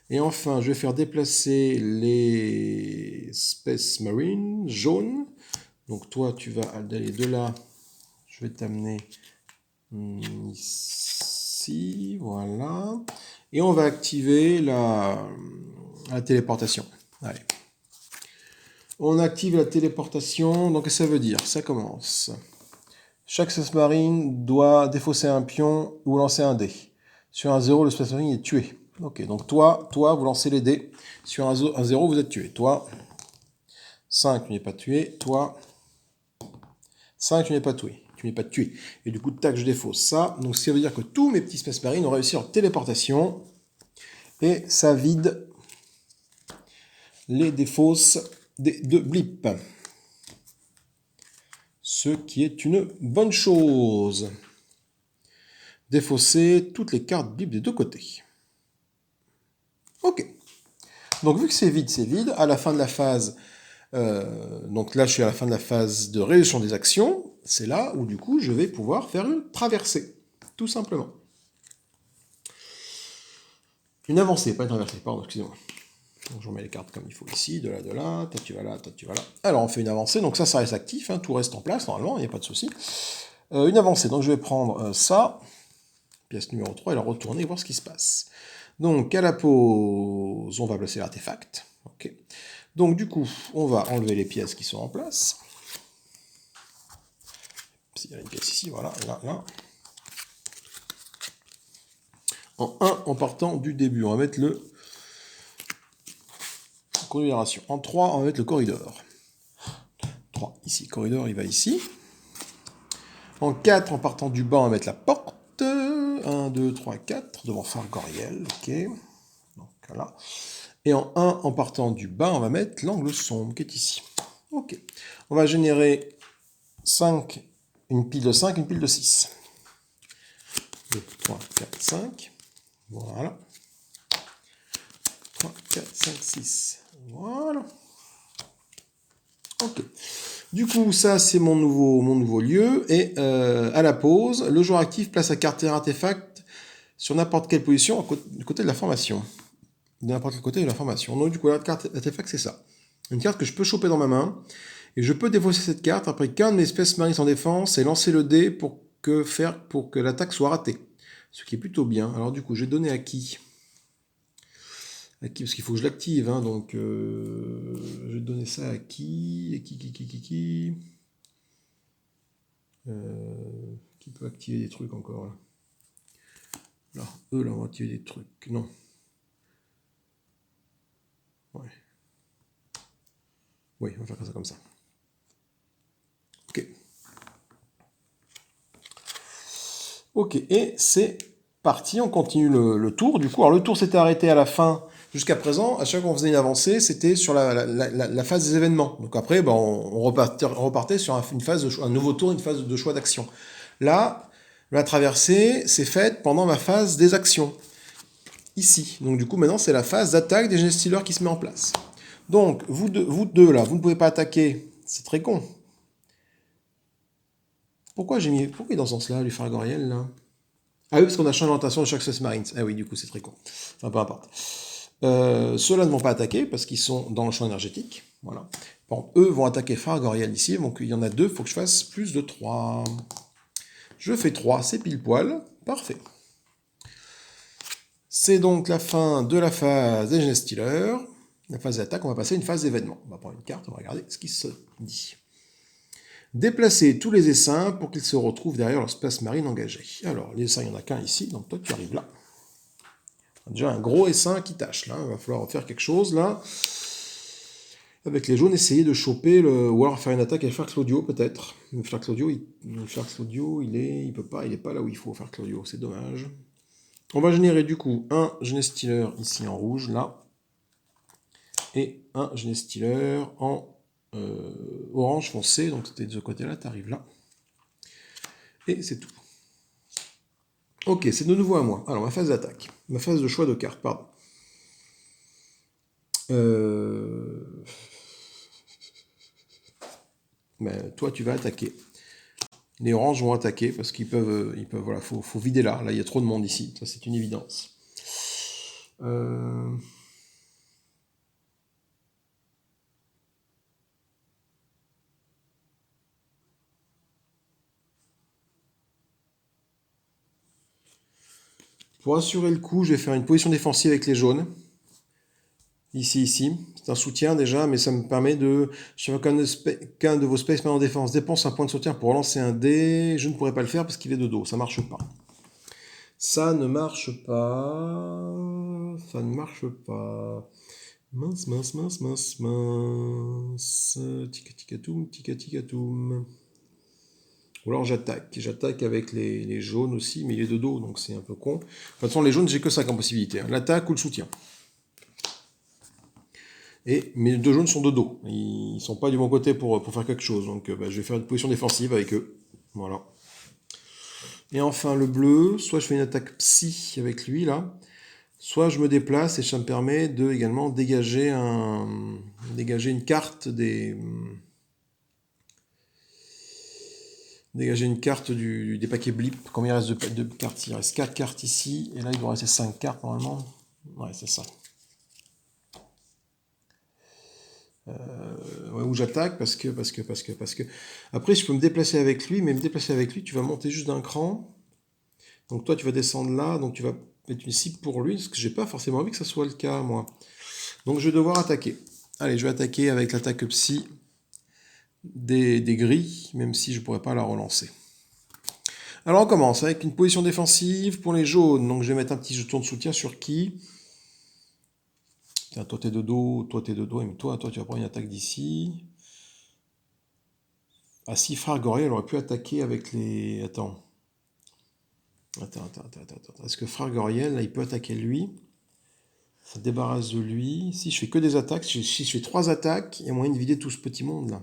Et enfin, je vais faire déplacer les Space Marines jaunes. Donc toi, tu vas aller de là. Je vais t'amener ici, voilà. Et on va activer la téléportation. Allez. On active la téléportation. Donc ça veut dire, ça commence. Chaque Space Marine doit défausser un pion ou lancer un dé. Sur un 0, le Space Marine est tué. Ok, donc toi, vous lancez les dés. Sur un 0, vous êtes tué. Toi, 5, tu n'es pas tué. Toi, 5, tu n'es pas tué. Et du coup, tac, je défausse ça. Donc, ça veut dire que tous mes petits Space Marines ont réussi leur téléportation. Et ça vide les défausses de blip. Ce qui est une bonne chose. Défausser toutes les cartes blip des 2 côtés. Ok. Donc, vu que c'est vide, à la fin de la phase... donc là, je suis à la fin de la phase de résolution des actions. C'est là où, du coup, je vais pouvoir faire une traversée. Tout simplement. Une avancée, pas une traversée, pardon, excusez-moi. Donc je remets les cartes comme il faut ici, de là, toi tu vas là. Alors on fait une avancée, donc ça reste actif, hein, tout reste en place normalement, il n'y a pas de souci. Une avancée, donc je vais prendre ça, pièce numéro 3, et la retourner et voir ce qui se passe. Donc à la pause, on va placer l'artefact. Okay. Donc du coup, on va enlever les pièces qui sont en place. Il y a une pièce ici, voilà, là. en 1 en partant du début. On va mettre le corridération. En 3, on va mettre le corridor. 3 ici, corridor, il va ici. En 4, en partant du bas, on va mettre la porte. 1, 2, 3, 4, devant Fargoriel, ok. Donc voilà. Et en 1, en partant du bas, on va mettre l'angle sombre qui est ici. Ok. On va générer 5, une pile de 5, une pile de 6. 2, 3, 4, 5. Voilà. 3, 4, 5, 6. Voilà. Ok. Du coup, ça, c'est mon nouveau lieu. Et à la pause, le joueur actif place sa carte terrain artefact sur n'importe quelle position du côté de la formation. De n'importe quel côté de la formation. Donc, du coup, la carte artefact, c'est ça. Une carte que je peux choper dans ma main. Et je peux défausser cette carte après qu'un de mes espèces marines en défense et lancer le dé pour que l'attaque soit ratée. Ce qui est plutôt bien. Alors, du coup, je vais donner à qui? Parce qu'il faut que je l'active, hein, donc je vais donner ça à qui? Qui peut activer des trucs encore là? Là, eux là vont activer des trucs. Non. Ouais. Oui, on va faire ça comme ça. Ok. Ok, et c'est parti, on continue le tour. Du coup, alors le tour s'était arrêté à la fin. Jusqu'à présent, à chaque fois qu'on faisait une avancée, c'était sur la phase des événements. Donc après, ben, on repartait sur une phase un nouveau tour, une phase de choix d'action. Là, la traversée s'est faite pendant ma phase des actions. Ici. Donc du coup, maintenant, c'est la phase d'attaque des Genestealers qui se met en place. Donc, vous deux, là, vous ne pouvez pas attaquer. C'est très con. Pourquoi il est dans ce sens-là, lui Fargoriel, là? Ah oui, parce qu'on a changé l'orientation de chaque Space Marines. Ah oui, du coup, c'est très con. Enfin, peu importe. Ceux-là ne vont pas attaquer parce qu'ils sont dans le champ énergétique. Voilà. Bon, eux vont attaquer Fargoriel ici. Donc, il y en a 2, il faut que je fasse plus de 3. Je fais 3, c'est pile poil. Parfait. C'est donc la fin de la phase des Genestealers. La phase d'attaque, on va passer à une phase d'événement. On va prendre une carte, on va regarder ce qui se dit. Déplacer tous les essaims pour qu'ils se retrouvent derrière leur space marine engagé. Alors, les essaims, il n'y en a qu'un ici, donc toi tu arrives là. Déjà un gros essaim qui tâche là, il va falloir faire quelque chose là. Avec les jaunes, essayer de choper ou alors faire une attaque avec Fer Claudio peut-être. Fer Claudio, il peut pas, il est pas là où il faut faire Claudio, c'est dommage. On va générer du coup un Genestealer ici en rouge là. Et un Genestealer en orange foncé, donc c'était de ce côté-là, tu arrives là. Et c'est tout. Ok, c'est de nouveau à moi. Alors, ma phase d'attaque. Ma phase de choix de carte, pardon. Ben, toi, tu vas attaquer. Les oranges vont attaquer parce qu'ils peuvent, voilà, faut vider là. Là, il y a trop de monde ici. Ça, c'est une évidence. Pour assurer le coup, je vais faire une position défensive avec les jaunes. Ici. C'est un soutien déjà, mais ça me permet de... Je veux qu'un de vos spacemen en défense dépense un point de soutien pour lancer un dé. Je ne pourrais pas le faire parce qu'il est de dos. Ça marche pas. Ça ne marche pas. Ça ne marche pas. Mince. Tika-tika-toum. Ou alors j'attaque. J'attaque avec les jaunes aussi, mais il est de dos, donc c'est un peu con. De toute façon, les jaunes, j'ai que ça comme possibilité. Hein. L'attaque ou le soutien. Et mes deux jaunes sont de dos. Ils ne sont pas du bon côté pour faire quelque chose. Donc je vais faire une position défensive avec eux. Voilà. Et enfin le bleu, soit je fais une attaque psy avec lui là, soit je me déplace et ça me permet de également dégager une carte des paquets blip. Combien il reste de cartes? Il reste 4 cartes ici, et là il doit rester 5 cartes normalement. Ouais, c'est ça. Ouais, où j'attaque parce que. Après, je peux me déplacer avec lui, mais me déplacer avec lui, tu vas monter juste d'un cran. Donc toi, tu vas descendre là, donc tu vas mettre une cible pour lui, parce que j'ai pas forcément envie que ça soit le cas, moi. Donc je vais devoir attaquer. Allez, je vais attaquer avec l'attaque psy des grilles, même si je pourrais pas la relancer. Alors on commence avec une position défensive pour les jaunes. Donc je vais mettre un petit jeton de soutien sur qui? Tiens, toi t'es de dos, et toi tu vas prendre une attaque d'ici. Ah si, frère Goriel aurait pu attaquer avec les... Attends. Est-ce que frère Goriel, là, il peut attaquer lui? Ça débarrasse de lui. Si je fais que des attaques, si je fais 3 attaques, il y a moyen de vider tout ce petit monde là.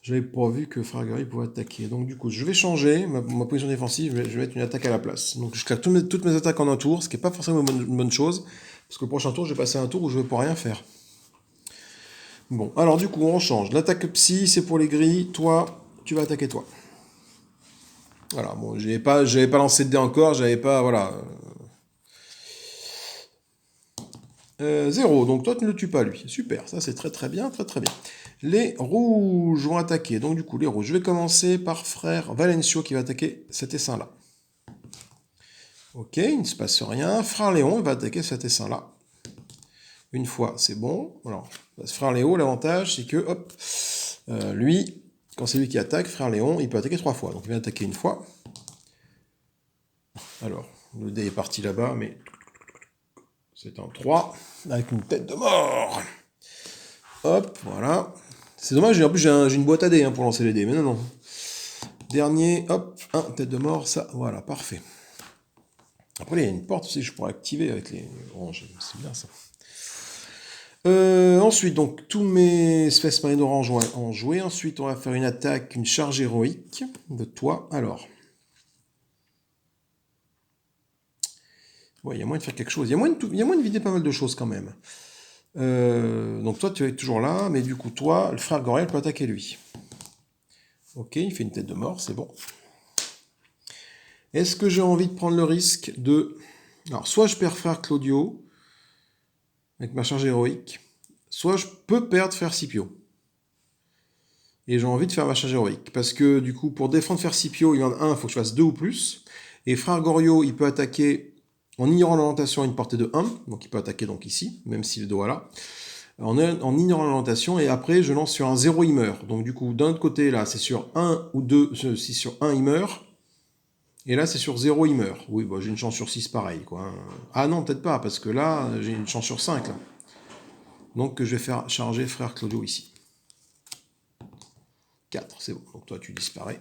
J'avais pas vu que frère Goriel pouvait attaquer. Donc du coup, je vais changer ma position défensive, je vais mettre une attaque à la place. Donc je claque toutes mes attaques en un tour, ce qui n'est pas forcément une bonne chose. Parce que le prochain tour, je vais passer un tour où je vais pas rien faire. Bon, alors du coup, on change. L'attaque psy, c'est pour les gris. Toi, tu vas attaquer toi. Voilà, bon, j'avais pas lancé de dés encore, j'avais pas, voilà. 0, donc toi tu ne le tues pas lui. Super, ça c'est très très bien, très très bien. Les rouges vont attaquer, donc du coup les rouges. Je vais commencer par frère Valencio qui va attaquer cet essaim-là. Ok, il ne se passe rien. Frère Léon va attaquer cet essaim-là. Une fois, c'est bon. Alors, frère Léo, l'avantage c'est que, hop, lui, quand c'est lui qui attaque, frère Léon, il peut attaquer 3 fois. Donc il va attaquer une fois. Alors, le dé est parti là-bas, mais c'est un 3, avec une tête de mort. Hop, voilà. C'est dommage, en plus j'ai une boîte à dés pour lancer les dés, mais non. Dernier, hop, tête de mort, ça, voilà, parfait. Après, il y a une porte aussi que je pourrais activer avec les oranges, c'est bien ça. Ensuite, donc, tous mes Space Marine orange ont joué. Ensuite, on va faire une attaque, une charge héroïque de toi. Alors. Ouais, il y a moyen de faire quelque chose. Il y a moyen de vider pas mal de choses quand même. Donc toi, tu es toujours là, mais du coup, toi, le frère Goriel peut attaquer lui. Ok, il fait une tête de mort, c'est bon. Est-ce que j'ai envie de prendre le risque de... Alors, soit je perds frère Claudio, avec ma charge héroïque, soit je peux perdre frère Scipio. Et j'ai envie de faire ma charge héroïque. Parce que, du coup, pour défendre frère Scipio, il y en a un, il faut que je fasse 2 ou plus. Et frère Gorio, il peut attaquer en ignorant l'orientation à une portée de 1. Donc il peut attaquer donc ici, même si le dos est là. En ignorant l'orientation, et après je lance sur un 0, il meurt. Donc du coup, d'un autre côté, là, c'est sur 1 ou 2, si sur 1, il meurt. Et là, c'est sur 0, il meurt. Oui, bah, j'ai une chance sur 6, pareil, quoi. Ah non, peut-être pas, parce que là, j'ai une chance sur 5, là. Donc je vais faire charger frère Claudio ici. 4, c'est bon. Donc toi, tu disparais.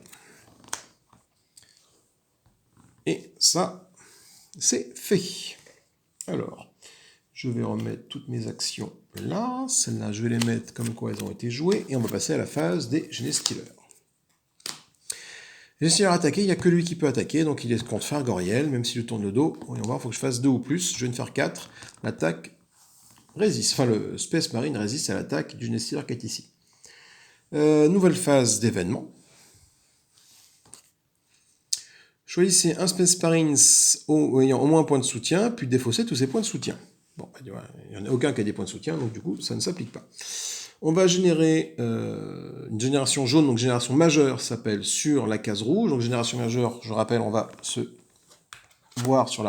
Et ça, c'est fait. Alors, je vais remettre toutes mes actions là. Celles-là, je vais les mettre comme quoi elles ont été jouées. Et on va passer à la phase des Genestealers. Genestealer attaqué, il n'y a que lui qui peut attaquer. Donc il est contre frère Goriel, même si je tourne le dos. Voyons voir, il faut que je fasse 2 ou plus. Je viens de faire 4. L'attaque résiste. Enfin, le Space Marine résiste à l'attaque du Genestealer qui est ici. Nouvelle phase d'événement. Choisissez un Space Marine ayant au moins un point de soutien, puis défaussez tous ses points de soutien. Bon, il n'y en a aucun qui a des points de soutien, donc du coup, ça ne s'applique pas. On va générer une génération jaune, donc génération majeure s'appelle sur la case rouge. Donc génération majeure, je rappelle, on va se voir sur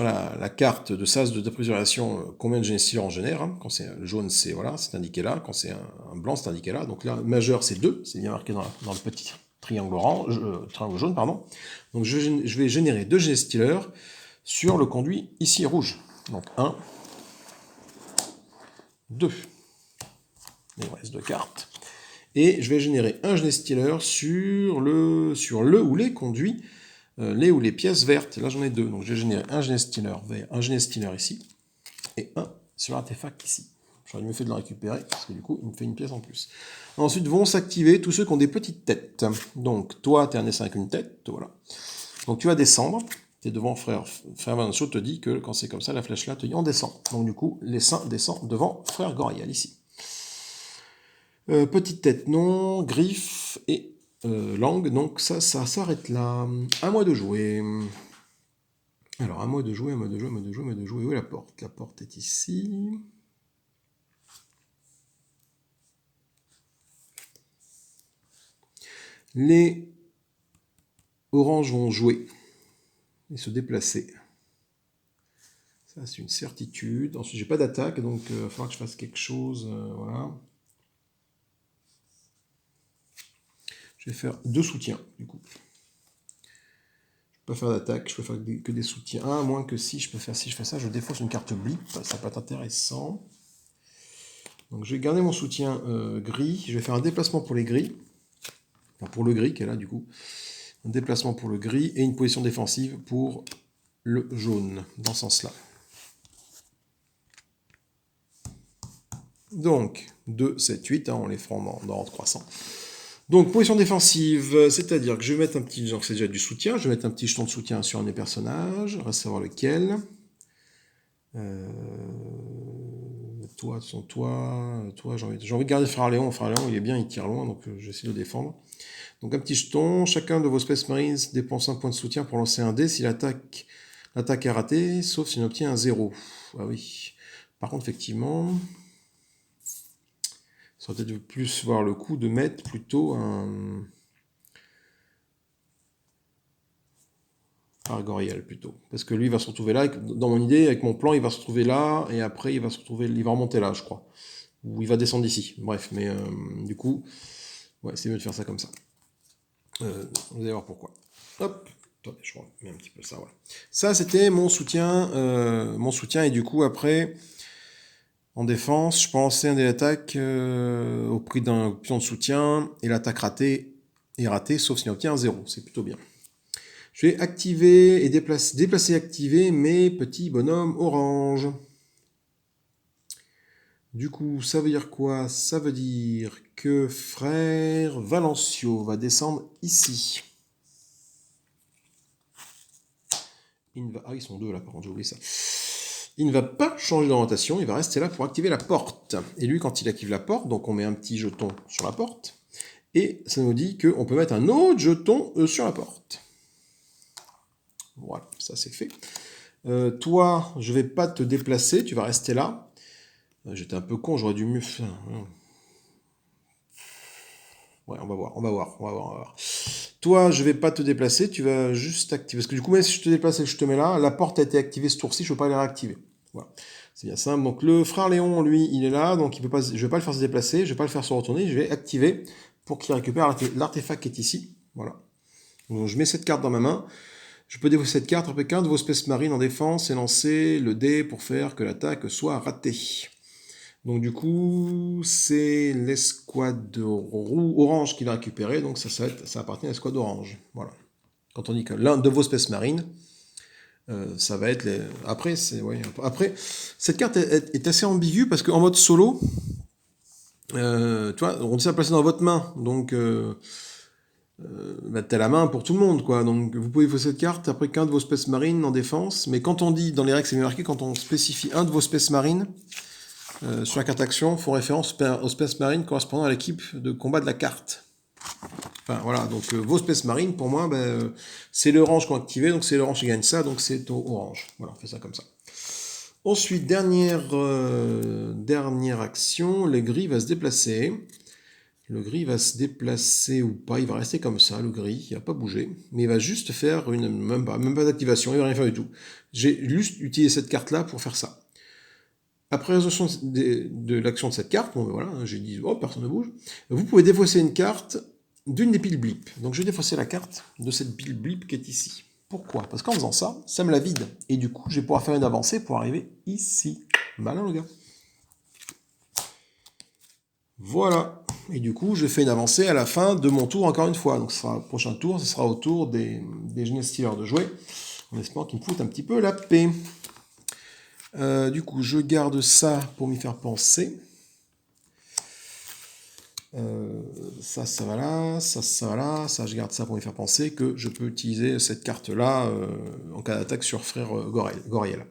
la carte de sas de déprésuration combien de Genestealers on génère. Quand c'est jaune, c'est voilà, c'est indiqué là. Quand c'est un blanc, c'est indiqué là. Donc là, majeur, c'est 2, c'est bien marqué dans le petit triangle orange, triangle jaune, pardon. Donc je vais générer 2 Genestealers sur le conduit ici rouge. Donc 1, 2. Il me reste 2 cartes. Et je vais générer un Genestealer sur le ou les conduits, les ou les pièces vertes. Là, j'en ai 2. Donc je vais générer un Genestealer vert, un Genestealer ici, et un sur l'artefact ici. J'aurais mieux fait de le récupérer, parce que du coup, il me fait une pièce en plus. Ensuite, vont s'activer tous ceux qui ont des petites têtes. Donc, toi, tu es un essaim avec une tête, voilà. Donc, tu vas descendre. Tu es devant frère Valencio te dit que quand c'est comme ça, la flèche là te dit on descend. Donc, du coup, l'essaim descend devant frère Goriel ici. Petite tête, non. Griffe et langue. Donc, ça s'arrête là. À moi de jouer. Alors, à moi de jouer. Où est la porte? La porte est ici. Les oranges vont jouer et se déplacer. Ça, c'est une certitude. Ensuite, j'ai pas d'attaque, donc il va falloir que je fasse quelque chose. Voilà. Je vais faire 2 soutiens, du coup. Je peux pas faire d'attaque, je peux faire que des soutiens. À moins que si je fais ça, je défausse une carte blip, ça peut être intéressant. Donc je vais garder mon soutien gris, je vais faire un déplacement pour les gris. Enfin pour le gris qui est là du coup. Un déplacement pour le gris et une position défensive pour le jaune, dans ce sens-là. Donc 2, 7, 8, on les fera dans ordre croissant. Donc, position défensive, c'est-à-dire que je vais mettre un petit, genre c'est déjà du soutien, je vais mettre un petit jeton de soutien sur un des personnages, reste à savoir lequel. Toi, j'ai envie de garder Frère Léon. Frère Léon, il est bien, il tire loin, donc j'essaie de le défendre. Donc un petit jeton, chacun de vos Space Marines dépense un point de soutien pour lancer un dé si l'attaque est ratée, sauf s'il obtient un 0. Ah oui. Par contre, effectivement... ça aurait peut-être plus voir le coup de mettre plutôt un Argoriel plutôt. Parce que lui il va se retrouver là, dans mon idée, avec mon plan, il va se retrouver là, et après il va remonter là, je crois. Ou il va descendre ici. Bref, mais du coup, ouais, c'est mieux de faire ça comme ça. Vous allez voir pourquoi. Hop, attendez, je remets un petit peu ça, voilà. Ça, c'était mon soutien, et du coup, après... En défense, je peux lancer un dé d'attaque au prix d'un pion de soutien, et l'attaque ratée est ratée, sauf s'il obtient un 0. C'est plutôt bien. Je vais activer et déplacer et activer mes petits bonhommes orange. Du coup, ça veut dire quoi? Ça veut dire que frère Valencio va descendre ici. Ah, ils sont 2 là, par contre, j'ai oublié ça. Il ne va pas changer d'orientation, il va rester là pour activer la porte. Et lui, quand il active la porte, donc on met un petit jeton sur la porte, et ça nous dit qu'on peut mettre un autre jeton sur la porte. Voilà, ça c'est fait. Toi, je vais pas te déplacer, tu vas rester là. J'étais un peu con, j'aurais dû mieux faire. Ouais, on va voir. Toi, je vais pas te déplacer, tu vas juste activer. Parce que du coup, même si je te déplace et que je te mets là, la porte a été activée ce tour-ci, je ne peux pas la réactiver. Voilà. C'est bien simple. Donc le frère Léon, lui, il est là, donc il peut pas, je vais pas le faire se déplacer, je vais pas le faire se retourner, je vais activer pour qu'il récupère l'artefact qui est ici. Voilà. Donc je mets cette carte dans ma main. Je peux défausser cette carte après qu'un de vos Space Marines en défense et lancer le dé pour faire que l'attaque soit ratée. Donc du coup, c'est l'escouade orange qui l'a récupéré, donc ça appartient à l'escouade orange. Voilà. Quand on dit que l'un de vos Space Marines, ça va être les... Après, cette carte est assez ambiguë parce qu'en mode solo, tu vois, on dit ça placer dans votre main, donc t'as la main pour tout le monde, quoi. Donc vous pouvez faire cette carte après qu'un de vos Space Marines en défense, mais quand on dit, dans les règles c'est marqué, quand on spécifie un de vos Space Marines, sur la carte action, font référence aux Space Marines correspondant à l'équipe de combat de la carte. Enfin voilà, donc vos Space Marines, pour moi, c'est l'orange qu'on a activé, donc c'est l'orange qui gagne ça, donc c'est orange. Voilà, on fait ça comme ça. Ensuite, dernière action, le gris va se déplacer. Le gris va se déplacer ou pas, il va rester comme ça, le gris, il va pas bouger, mais il va juste faire même pas d'activation, il va rien faire du tout. J'ai juste utilisé cette carte-là pour faire ça. Après résolution de l'action de cette carte, bon, voilà, j'ai dit, oh, personne ne bouge, vous pouvez défausser une carte d'une des piles blip. Donc je vais défausser la carte de cette pile blip qui est ici. Pourquoi? Parce qu'en faisant ça, ça me la vide. Et du coup, je vais pouvoir faire une avancée pour arriver ici. Malin le gars. Voilà. Et du coup, je fais une avancée à la fin de mon tour encore une fois. Donc ce sera le prochain tour, ce sera au tour des Genestealers de jouer, en espérant qu'ils me foutent un petit peu la paix. Du coup, je garde ça pour m'y faire penser. Ça va là, ça va là, ça je garde ça pour m'y faire penser que je peux utiliser cette carte-là en cas d'attaque sur frère Goriel.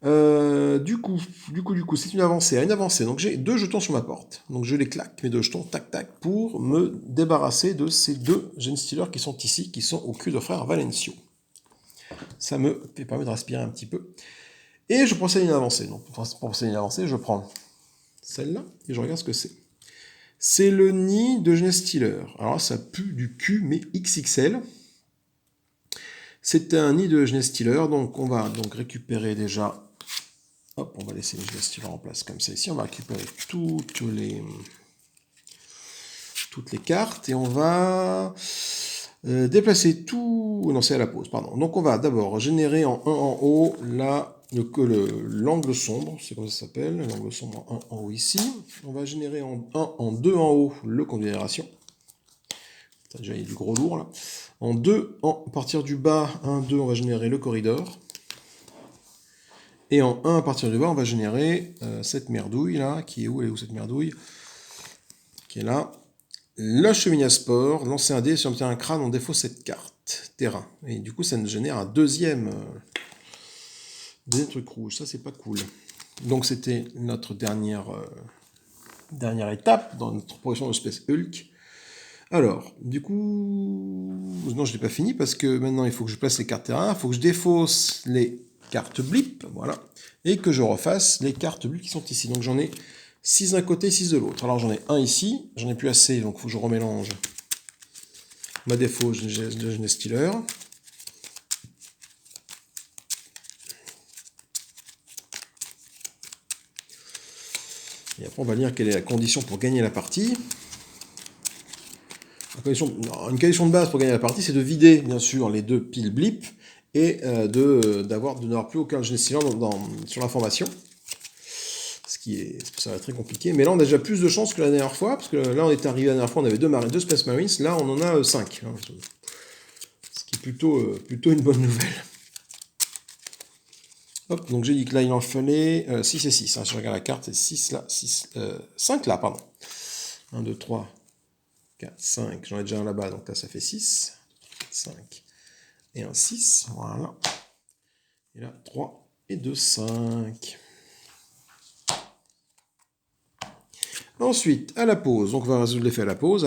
Du coup, c'est une avancée. Donc j'ai 2 jetons sur ma porte. Donc je les claque, mes 2 jetons, tac tac, pour me débarrasser de ces 2 Genestealers qui sont ici, qui sont au cul de frère Valencio. Ça me permet de respirer un petit peu. Et je procède à une avancée. Donc pour procéder à une avancée, je prends celle-là et je regarde ce que c'est. C'est le nid de Genestealer. Alors là, ça pue du cul, mais XXL. C'est un nid de Genestealer, donc on va donc récupérer déjà... Hop, on va laisser les Genestealers en place comme ça ici. On va récupérer toutes les toutes les cartes et on va déplacer tout... Non, c'est à la pause, pardon. Donc on va d'abord générer en 1 en haut, là, l'angle sombre, c'est comme ça s'appelle, l'angle sombre en 1 en haut ici. On va générer en 1 en 2 en haut le conduit d'aération. Déjà, il y a du gros lourd là. En 2, à partir du bas, 1, 2, on va générer le corridor. Et en 1, à partir du bas, on va générer cette merdouille là, qui est où? Elle est où cette merdouille? Qui est là. La cheminée à sport, lancer un dé, si on obtient un crâne, on défausse cette carte. Terrain. Et du coup, ça nous génère un deuxième truc rouge. Ça, c'est pas cool. Donc, c'était notre dernière étape dans notre progression de Space Hulk. Alors, du coup... Non, je n'ai pas fini parce que maintenant, il faut que je place les cartes terrain. Il faut que je défausse les cartes blip, voilà. Et que je refasse les cartes blip qui sont ici. Donc, j'en ai 6 d'un côté, 6 de l'autre. Alors, j'en ai un ici. J'en ai plus assez, donc il faut que je remélange ma défausse de Genestealer. Et après, on va lire quelle est la condition pour gagner la partie. Une condition de base pour gagner la partie, c'est de vider, bien sûr, les 2 piles blip et de n'avoir plus aucun Genestealer sur l'information. Ça va être très compliqué. Mais là, on a déjà plus de chances que la dernière fois, parce que là, on était arrivé la dernière fois, on avait 2 Space Marines. Là, on en a 5. Hein, ce qui est plutôt une bonne nouvelle. Hop, donc j'ai dit que là, il en fallait 6 et 6. Hein, si je regarde la carte, c'est 6 là, 5 là, pardon. 1, 2, 3, 4, 5. J'en ai déjà un là-bas, donc là, ça fait 6. 5 et un 6. Voilà. Et là, 3 et 2, 5. Ensuite, à la pause, donc on va résoudre l'effet à la pause,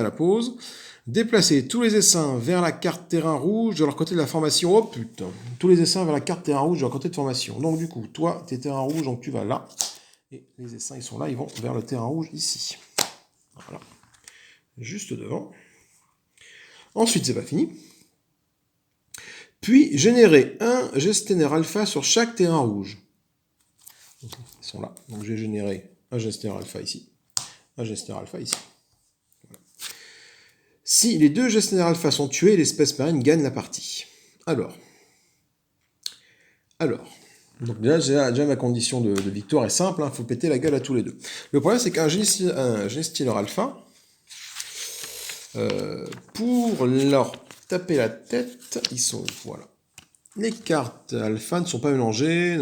déplacer tous les essaims vers la carte terrain rouge de leur côté de la formation. Oh putain, tous les essaims vers la carte terrain rouge de leur côté de formation. Donc du coup, toi, t'es terrain rouge, donc tu vas là, et les essaims, ils sont là, ils vont vers le terrain rouge ici. Voilà, juste devant. Ensuite, c'est pas fini. Puis, générer un Gestionnaire alpha sur chaque terrain rouge. Ils sont là, donc je vais générer un Gestionnaire alpha ici. Un gestionnaire alpha ici. Voilà. Si les 2 gestionnaires alpha sont tués, l'espèce marine gagne la partie. Alors. Donc déjà ma condition de victoire est simple, il faut péter la gueule à tous les 2. Le problème, c'est qu'un Genestealer alpha, pour leur taper la tête, ils sont... Voilà. Les cartes alpha ne sont pas mélangées.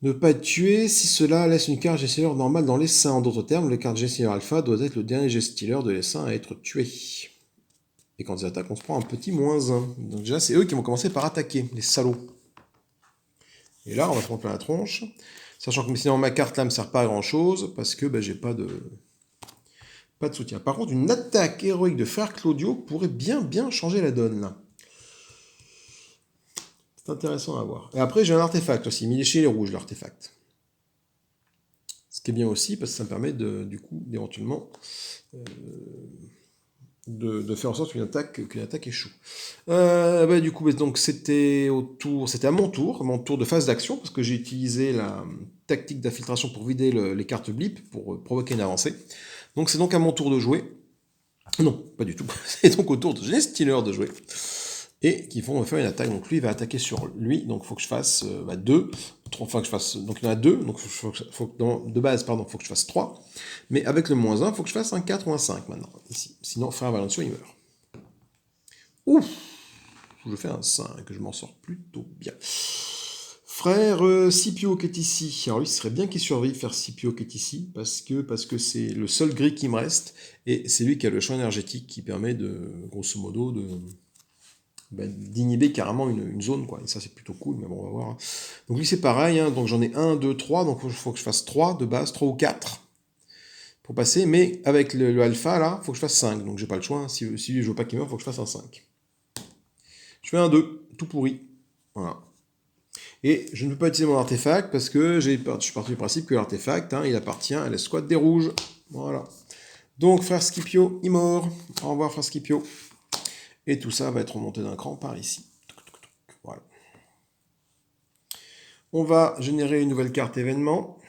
Ne pas être tué si cela laisse une carte Genestealer normale dans l'essaim. En d'autres termes, le carte Genestealer alpha doit être le dernier Genestealer de l'essaim à être tué. Et quand ils attaquent, on se prend un petit -1. Donc déjà, c'est eux qui vont commencer par attaquer, les salauds. Et là, on va se prendre plein la tronche. Sachant que sinon, ma carte là ne me sert pas à grand chose, parce que j'ai pas de soutien. Par contre, une attaque héroïque de Frère Claudio pourrait bien changer la donne là. C'est intéressant à voir. Et après, j'ai un artefact aussi, mais il est chez les rouges, l'artefact. Ce qui est bien aussi, parce que ça me permet du coup, d'éventuellement, de faire en sorte qu'une attaque échoue. Du coup, donc c'était à mon tour de phase d'action, parce que j'ai utilisé la tactique d'infiltration pour vider les cartes blip, pour provoquer une avancée. Donc c'est donc à mon tour de jouer. Non, pas du tout. C'est donc au tour de Genestealer de jouer. Et qui vont me faire une attaque. Donc lui, il va attaquer sur lui. Donc il faut que je fasse 2. Enfin, que je fasse. Donc il y en a 2. Donc de base, il faut que je fasse 3. Mais avec le -1, il faut que je fasse un 4 ou un 5 maintenant. Ici. Sinon, Frère Valencio, il meurt. Ouf! Je fais un 5. Je m'en sors plutôt bien. Frère Scipio qui est ici. Alors lui, ce serait bien qu'il survive, Frère Scipio qui est ici, parce que c'est le seul gris qui me reste, et c'est lui qui a le champ énergétique qui permet de, grosso modo, d'inhiber carrément une zone, quoi. Et ça, c'est plutôt cool, mais bon, on va voir. Hein. Donc lui, c'est pareil, hein. Donc j'en ai 1, 2, 3, donc il faut que je fasse 3 de base, 3 ou 4 pour passer, mais avec le alpha, là, il faut que je fasse 5, donc j'ai pas le choix. Hein. Si lui, je veux pas qu'il meure, il faut que je fasse un 5. Je fais un 2, tout pourri. Voilà. Et je ne peux pas utiliser mon artefact parce que je suis parti du principe que l'artefact, il appartient à l'escouade des rouges. Voilà. Donc, Frère Scipio, il mort. Au revoir, Frère Scipio. Et tout ça va être remonté d'un cran par ici. Voilà. On va générer une nouvelle carte événement.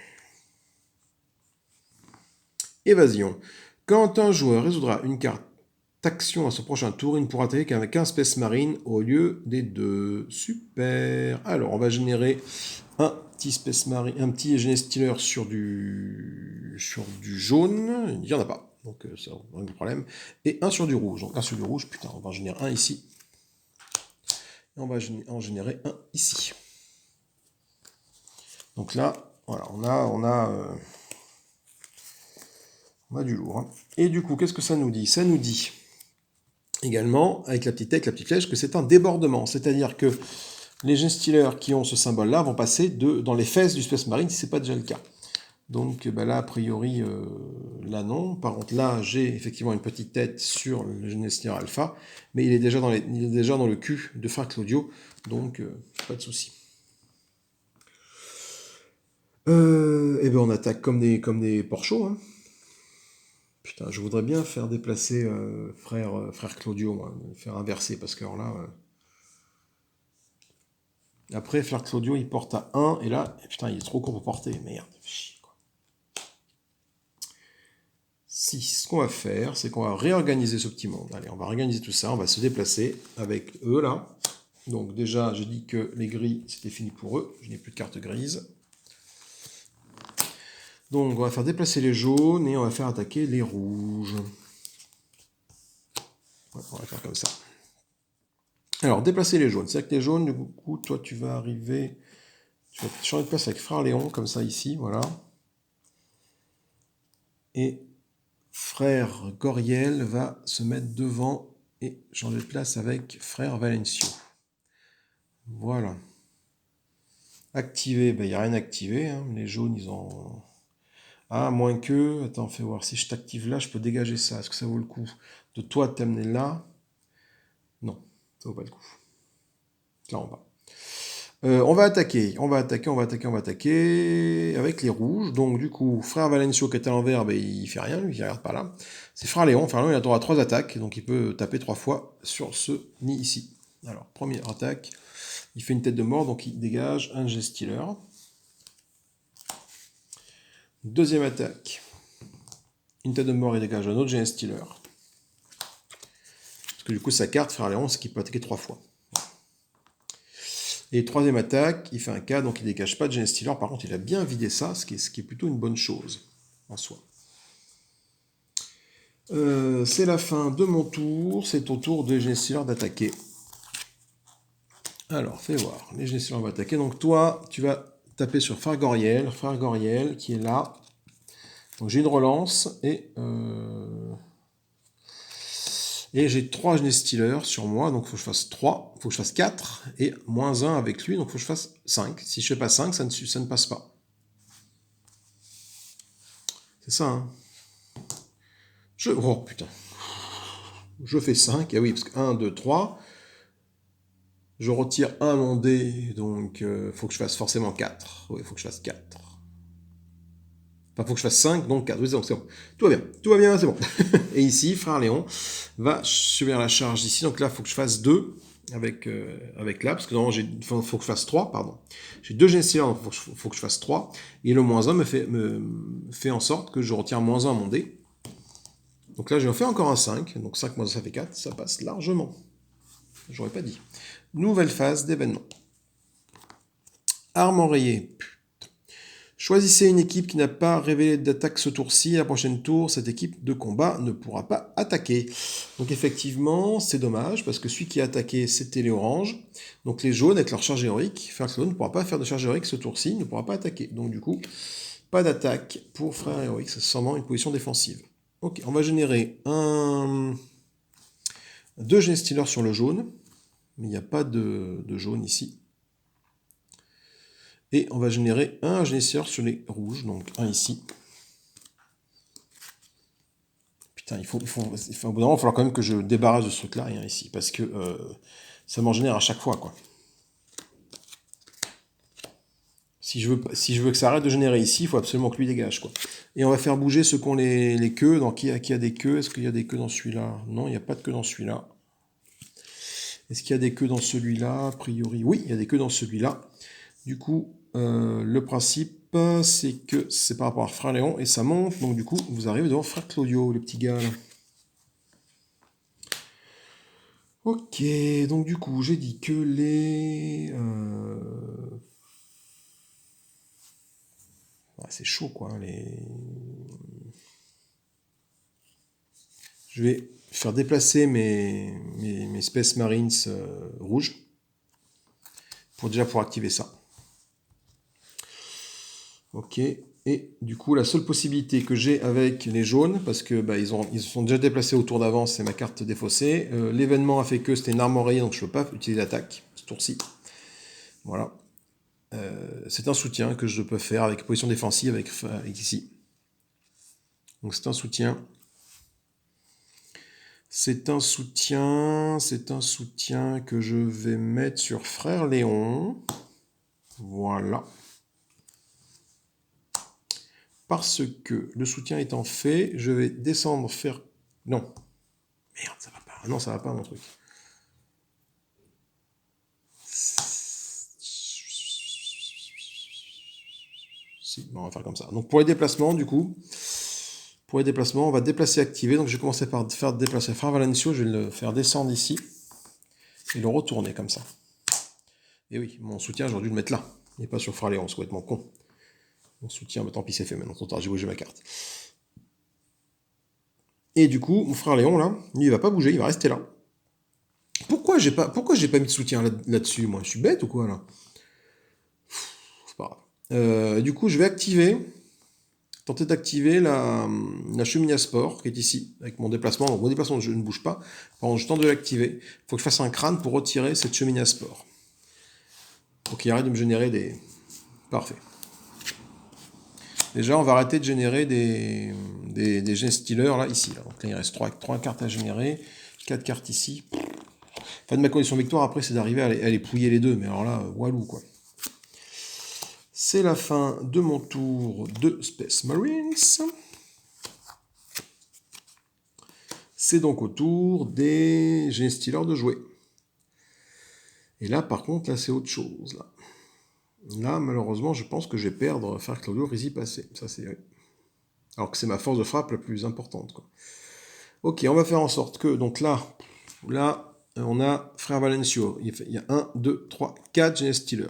Évasion. Quand un joueur résoudra une carte action à son prochain tour, il ne pourra attaquer qu'avec un Space Marine au lieu des deux. Super. Alors, on va générer un petit Space Marine, un petit Genestealer sur du jaune. Il n'y en a pas, donc ça n'a pas de problème. Et un sur du rouge. Donc un sur du rouge, putain, on va en générer un ici. Et on va en générer un ici. Donc là, voilà, on a du lourd. Hein. Et du coup, qu'est-ce que ça nous dit? Ça nous dit également, avec la petite flèche, que c'est un débordement. C'est-à-dire que les Genestealers qui ont ce symbole-là vont passer dans les fesses du Space Marine si ce n'est pas déjà le cas. Donc bah là, a priori, là non. Par contre, là, j'ai effectivement une petite tête sur le Genestealer Alpha, mais il est déjà dans le cul de Frère Claudio, donc pas de souci. Et ben on attaque comme des porchos. Hein. Putain, je voudrais bien faire déplacer frère Claudio, moi, faire inverser, parce que alors là... Après, frère Claudio, il porte à 1, et là, putain, il est trop court pour porter. Merde, chier, quoi. Si, ce qu'on va faire, c'est qu'on va réorganiser ce petit monde. Allez, on va réorganiser tout ça, on va se déplacer avec eux, là. Donc déjà, j'ai dit que les gris, c'était fini pour eux. Je n'ai plus de carte grise. Donc, on va faire déplacer les jaunes, et on va faire attaquer les rouges. Ouais, on va faire comme ça. Alors, déplacer les jaunes. C'est-à-dire que les jaunes, du coup, toi, tu vas arriver... Tu vas changer de place avec Frère Léon, comme ça, ici, voilà. Et Frère Goriel va se mettre devant et changer de place avec Frère Valencio. Voilà. Activer, ben, il n'y a rien activé. Hein. Les jaunes, ils ont... Ah, moins que... Attends, fais voir. Si je t'active là, je peux dégager ça. Est-ce que ça vaut le coup de toi t'amener là? Non, ça vaut pas le coup. Là, on va. On va attaquer avec les rouges. Donc du coup, Frère Valencio qui est à l'envers, ben, il fait rien, lui, il regarde pas là. C'est Frère Léon. Frère Léon, il a droit à 3 attaques, donc il peut taper 3 fois sur ce nid ici. Alors, première attaque, il fait une tête de mort, donc il dégage un Genestealer. Deuxième attaque, une tête de mort, il dégage un autre Genestealer. Parce que du coup, sa carte, Frère Léon, c'est qu'il peut attaquer 3 fois. Et troisième attaque, il fait un K, donc il ne dégage pas de Genestealer. Par contre, il a bien vidé ça, ce qui est plutôt une bonne chose en soi. C'est la fin de mon tour. C'est au tour des Genestealers d'attaquer. Alors, fais voir. Les Genestealers vont attaquer. Donc toi, tu vas taper sur Frère Goriel qui est là. Donc j'ai une relance et j'ai 3 Genestealers sur moi, donc il faut que je fasse 3, il faut que je fasse 4, et moins 1 avec lui, donc il faut que je fasse 5. Si je fais pas 5, ça ne passe pas. C'est ça, hein. Oh putain. Je fais 5, et oui, parce que 1, 2, 3. Je retire un mon dé, donc il faut que je fasse forcément 4. Oui, il faut que je fasse 4. Enfin, il faut que je fasse 5, donc 4. Oui, c'est bon. Tout va bien, c'est bon. Et ici, Frère Léon va subir la charge ici. Donc là, il faut que je fasse 2 avec là, parce que normalement, il faut que je fasse 3, pardon. J'ai 2 Genestealers, donc il faut que je fasse 3. Et le moins 1 me fait en sorte que je retire moins 1 à mon dé. Donc là, j'ai fait encore un 5. Donc 5 moins 1, ça fait 4. Ça passe largement. J'aurais pas dit. Nouvelle phase d'événement. Arme enrayée. Choisissez une équipe qui n'a pas révélé d'attaque ce tour-ci. La prochaine tour, cette équipe de combat ne pourra pas attaquer. Donc effectivement, c'est dommage, parce que celui qui a attaqué, c'était les oranges. Donc les jaunes, avec leur charge héroïque, Frère Claude ne pourra pas faire de charge héroïque ce tour-ci, ne pourra pas attaquer. Donc du coup, pas d'attaque pour Frère héroïque, c'est seulement une position défensive. Ok, on va générer 2 Genestealers sur le jaune, mais il n'y a pas de jaune ici. Et on va générer un Genestealer sur les rouges, donc un ici. Putain, il va falloir quand même que je débarrasse de ce truc-là, rien ici, parce que ça m'en génère à chaque fois, quoi. Si je veux que ça arrête de générer ici, il faut absolument que lui dégage, quoi. Et on va faire bouger ceux qui ont les queues. Donc, qui a des queues? Est-ce qu'il y a des queues dans celui-là? Non, il n'y a pas de queue dans celui-là. Est-ce qu'il y a des queues dans celui-là? A priori, oui, il y a des queues dans celui-là. Du coup, le principe, c'est que c'est par rapport à Frère Léon et ça monte. Donc du coup, vous arrivez devant Frère Claudio, les petits gars. Là. Ok, donc du coup, j'ai dit que les... c'est chaud, quoi. Je vais faire déplacer mes Space Marines rouges pour activer ça. Ok. Et du coup, la seule possibilité que j'ai avec les jaunes, parce que ils se sont déjà déplacés au tour d'avance, c'est ma carte défaussée. L'événement a fait que c'était une arme enrayée, donc je ne peux pas utiliser l'attaque ce tour-ci. Voilà. C'est un soutien que je peux faire avec position défensive avec ici. Donc c'est un soutien. C'est un soutien que je vais mettre sur Frère Léon. Voilà. Parce que le soutien étant fait, je vais descendre faire... Non. Merde, ça va pas. Non, ça va pas mon truc. Si, bon, on va faire comme ça. Donc pour les déplacements, du coup, on va déplacer activer. Donc je vais commencer par faire déplacer Frère Valencio. Je vais le faire descendre ici et le retourner comme ça. Et oui, mon soutien, j'aurais dû le mettre là. Et pas sur Frère Léon, c'est complètement con. Mon soutien, bah, tant pis, c'est fait maintenant. Trop tard, j'ai bougé ma carte. Et du coup, mon frère Léon, là, lui, il va pas bouger, il va rester là. Pourquoi j'ai pas mis de soutien là-dessus, moi? Je suis bête ou quoi, là? C'est pas grave. Du coup, je vais tenter d'activer la cheminée à sport qui est ici, avec mon déplacement. Donc, mon déplacement, je ne bouge pas. Par contre, je tente de l'activer. Il faut que je fasse un crâne pour retirer cette cheminée à sport. Pour qu'il arrête de me générer des... Parfait. Déjà, on va arrêter de générer des gen stealers, là, ici. Là. Donc là, il reste 3 cartes à générer. 4 cartes ici. Fin de ma condition victoire, après, c'est d'arriver à les pouiller les deux. Mais alors là, walou, quoi. C'est la fin de mon tour de Space Marines. C'est donc au tour des Gen Stealers de jouer. Et là, par contre, là, c'est autre chose. Là, malheureusement, je pense que je vais perdre Frère Claudio Risi passé. Ça, c'est... Alors que c'est ma force de frappe la plus importante, quoi. Ok, on va faire en sorte que... Donc là, on a Frère Valencio. Il y a 1, 2, 3, 4 Gen Stealers.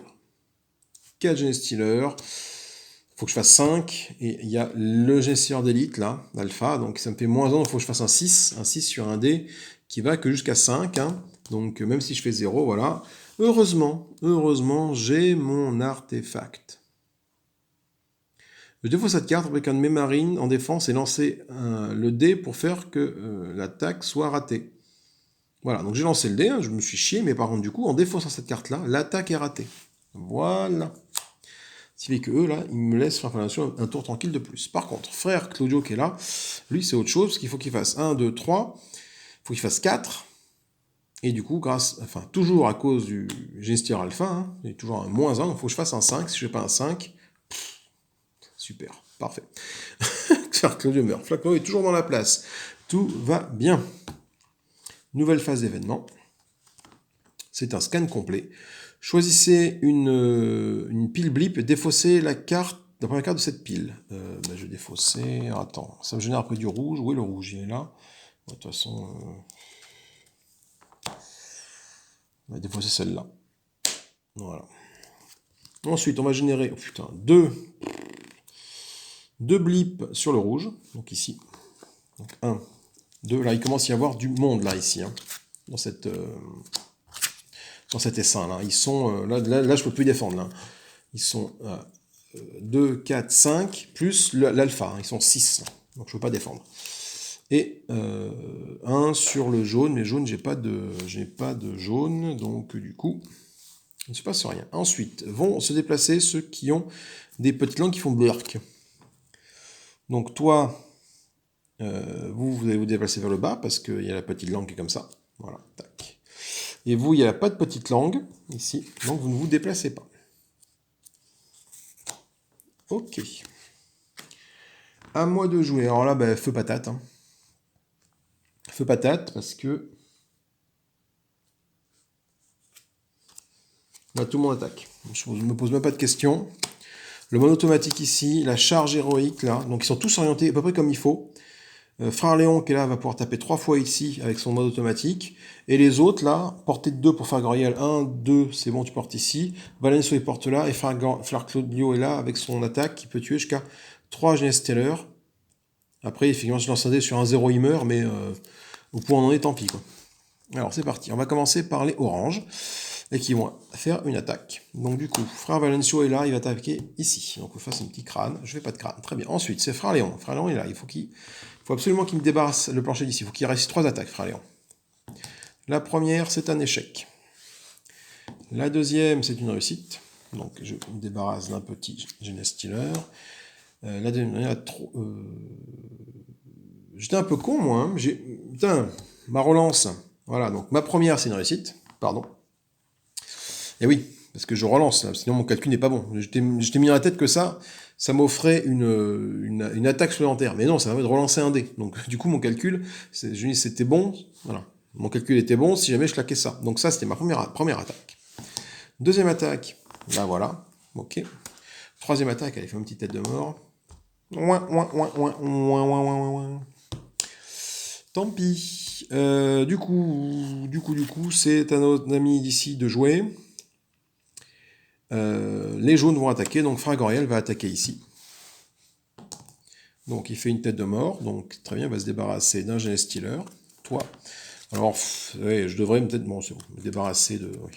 4 Gen Stealers. Il faut que je fasse 5. Et il y a le Gen Stealer d'élite, là, d'alpha. Donc ça me fait moins 1, donc il faut que je fasse un 6. Un 6 sur un dé qui va que jusqu'à 5. Hein. Donc même si je fais 0, voilà. Heureusement, j'ai mon artefact. Je défausse cette carte avec un de mes marines en défense et lancer le dé pour faire que l'attaque soit ratée. Voilà, donc j'ai lancé le dé, hein, je me suis chié, mais par contre, du coup, en défaussant cette carte-là, l'attaque est ratée. Voilà. Ce qui fait que eux, là, ils me laissent faire un tour tranquille de plus. Par contre, frère Claudio qui est là, lui, c'est autre chose, parce qu'il faut qu'il fasse 1, 2, 3, il faut qu'il fasse 4. Et du coup, toujours à cause du Gesture Alpha, hein, il y a toujours un moins 1, donc il faut que je fasse un 5. Si je fais pas un 5, super, parfait. Frère Claudio meurt. Frère Claudio est toujours dans la place. Tout va bien. Nouvelle phase d'événement. C'est un scan complet. Choisissez une pile blip et défaussez la première carte de cette pile. Je vais défausser... Alors, attends, ça me génère après du rouge. Où est le rouge? Il est là. De toute façon... on va défausser celle-là. Voilà. Ensuite, on va générer... Oh putain, deux blips sur le rouge. Donc ici. Donc 1, 2. Là, il commence à y avoir du monde, là, ici. Hein, dans cet essaim, là. Ils sont... là, je peux plus défendre, là. Ils sont... 2, 4, 5, plus l'alpha. Ils sont 6. Donc je ne peux pas défendre. Et 1 sur le jaune. Mais jaune, j'ai pas de jaune. Donc du coup, il ne se passe rien. Ensuite, vont se déplacer ceux qui ont des petites langues qui font blurk. Donc toi, vous allez vous déplacer vers le bas parce qu'il y a la petite langue qui est comme ça. Voilà, tac. Et vous, il n'y a pas de petite langue ici. Donc vous ne vous déplacez pas. Ok. À moi de jouer. Alors là, feu patate. Hein. Feu patate parce que... Là, tout le monde attaque. Je ne me pose même pas de questions. Le mode automatique ici, la charge héroïque là. Donc ils sont tous orientés à peu près comme il faut. Frère Léon qui est là va pouvoir taper 3 fois ici avec son mode automatique. Et les autres là, portée de 2 pour Frère Goriel. 1, 2, c'est bon, tu portes ici. Valencio il porte là. Et Frère Claudio est là avec son attaque qui peut tuer jusqu'à 3 Genesteller. Après, effectivement, je lance un dé sur un 0, il meurt, mais au point où on en est, tant pis, quoi. Alors, c'est parti. On va commencer par les oranges, et qui vont faire une attaque. Donc, du coup, Frère Valencio est là, il va attaquer ici. Donc, on fasse un petit crâne. Je fais pas de crâne. Très bien. Ensuite, c'est Frère Léon. Frère Léon est là. Il faut absolument qu'il me débarrasse le plancher d'ici. Il faut qu'il reste 3 attaques, Frère Léon. La première, c'est un échec. La deuxième, c'est une réussite. Donc, je me débarrasse d'un petit Genestealer. La deuxième, j'étais un peu con, moi. Hein. Putain, ma relance. Voilà, donc ma première, c'est une réussite. Pardon. Et oui, parce que je relance, là, sinon mon calcul n'est pas bon. J'étais mis dans la tête que ça m'offrait une attaque supplémentaire. Mais non, ça permet de relancer un dé. Donc du coup, mon calcul, je dis c'était bon. Voilà. Mon calcul était bon si jamais je claquais ça. Donc ça, c'était ma première attaque. Deuxième attaque, là voilà. Ok. Troisième attaque, elle fait une petite tête de mort. Tant pis. Du coup, c'est à notre ami d'ici de jouer. Les jaunes vont attaquer, donc Frère Goriel va attaquer ici. Donc il fait une tête de mort, donc très bien, il va se débarrasser d'un Genestealer. Toi. Alors, ouais, je devrais peut-être, bon, c'est bon, me débarrasser de... Oui.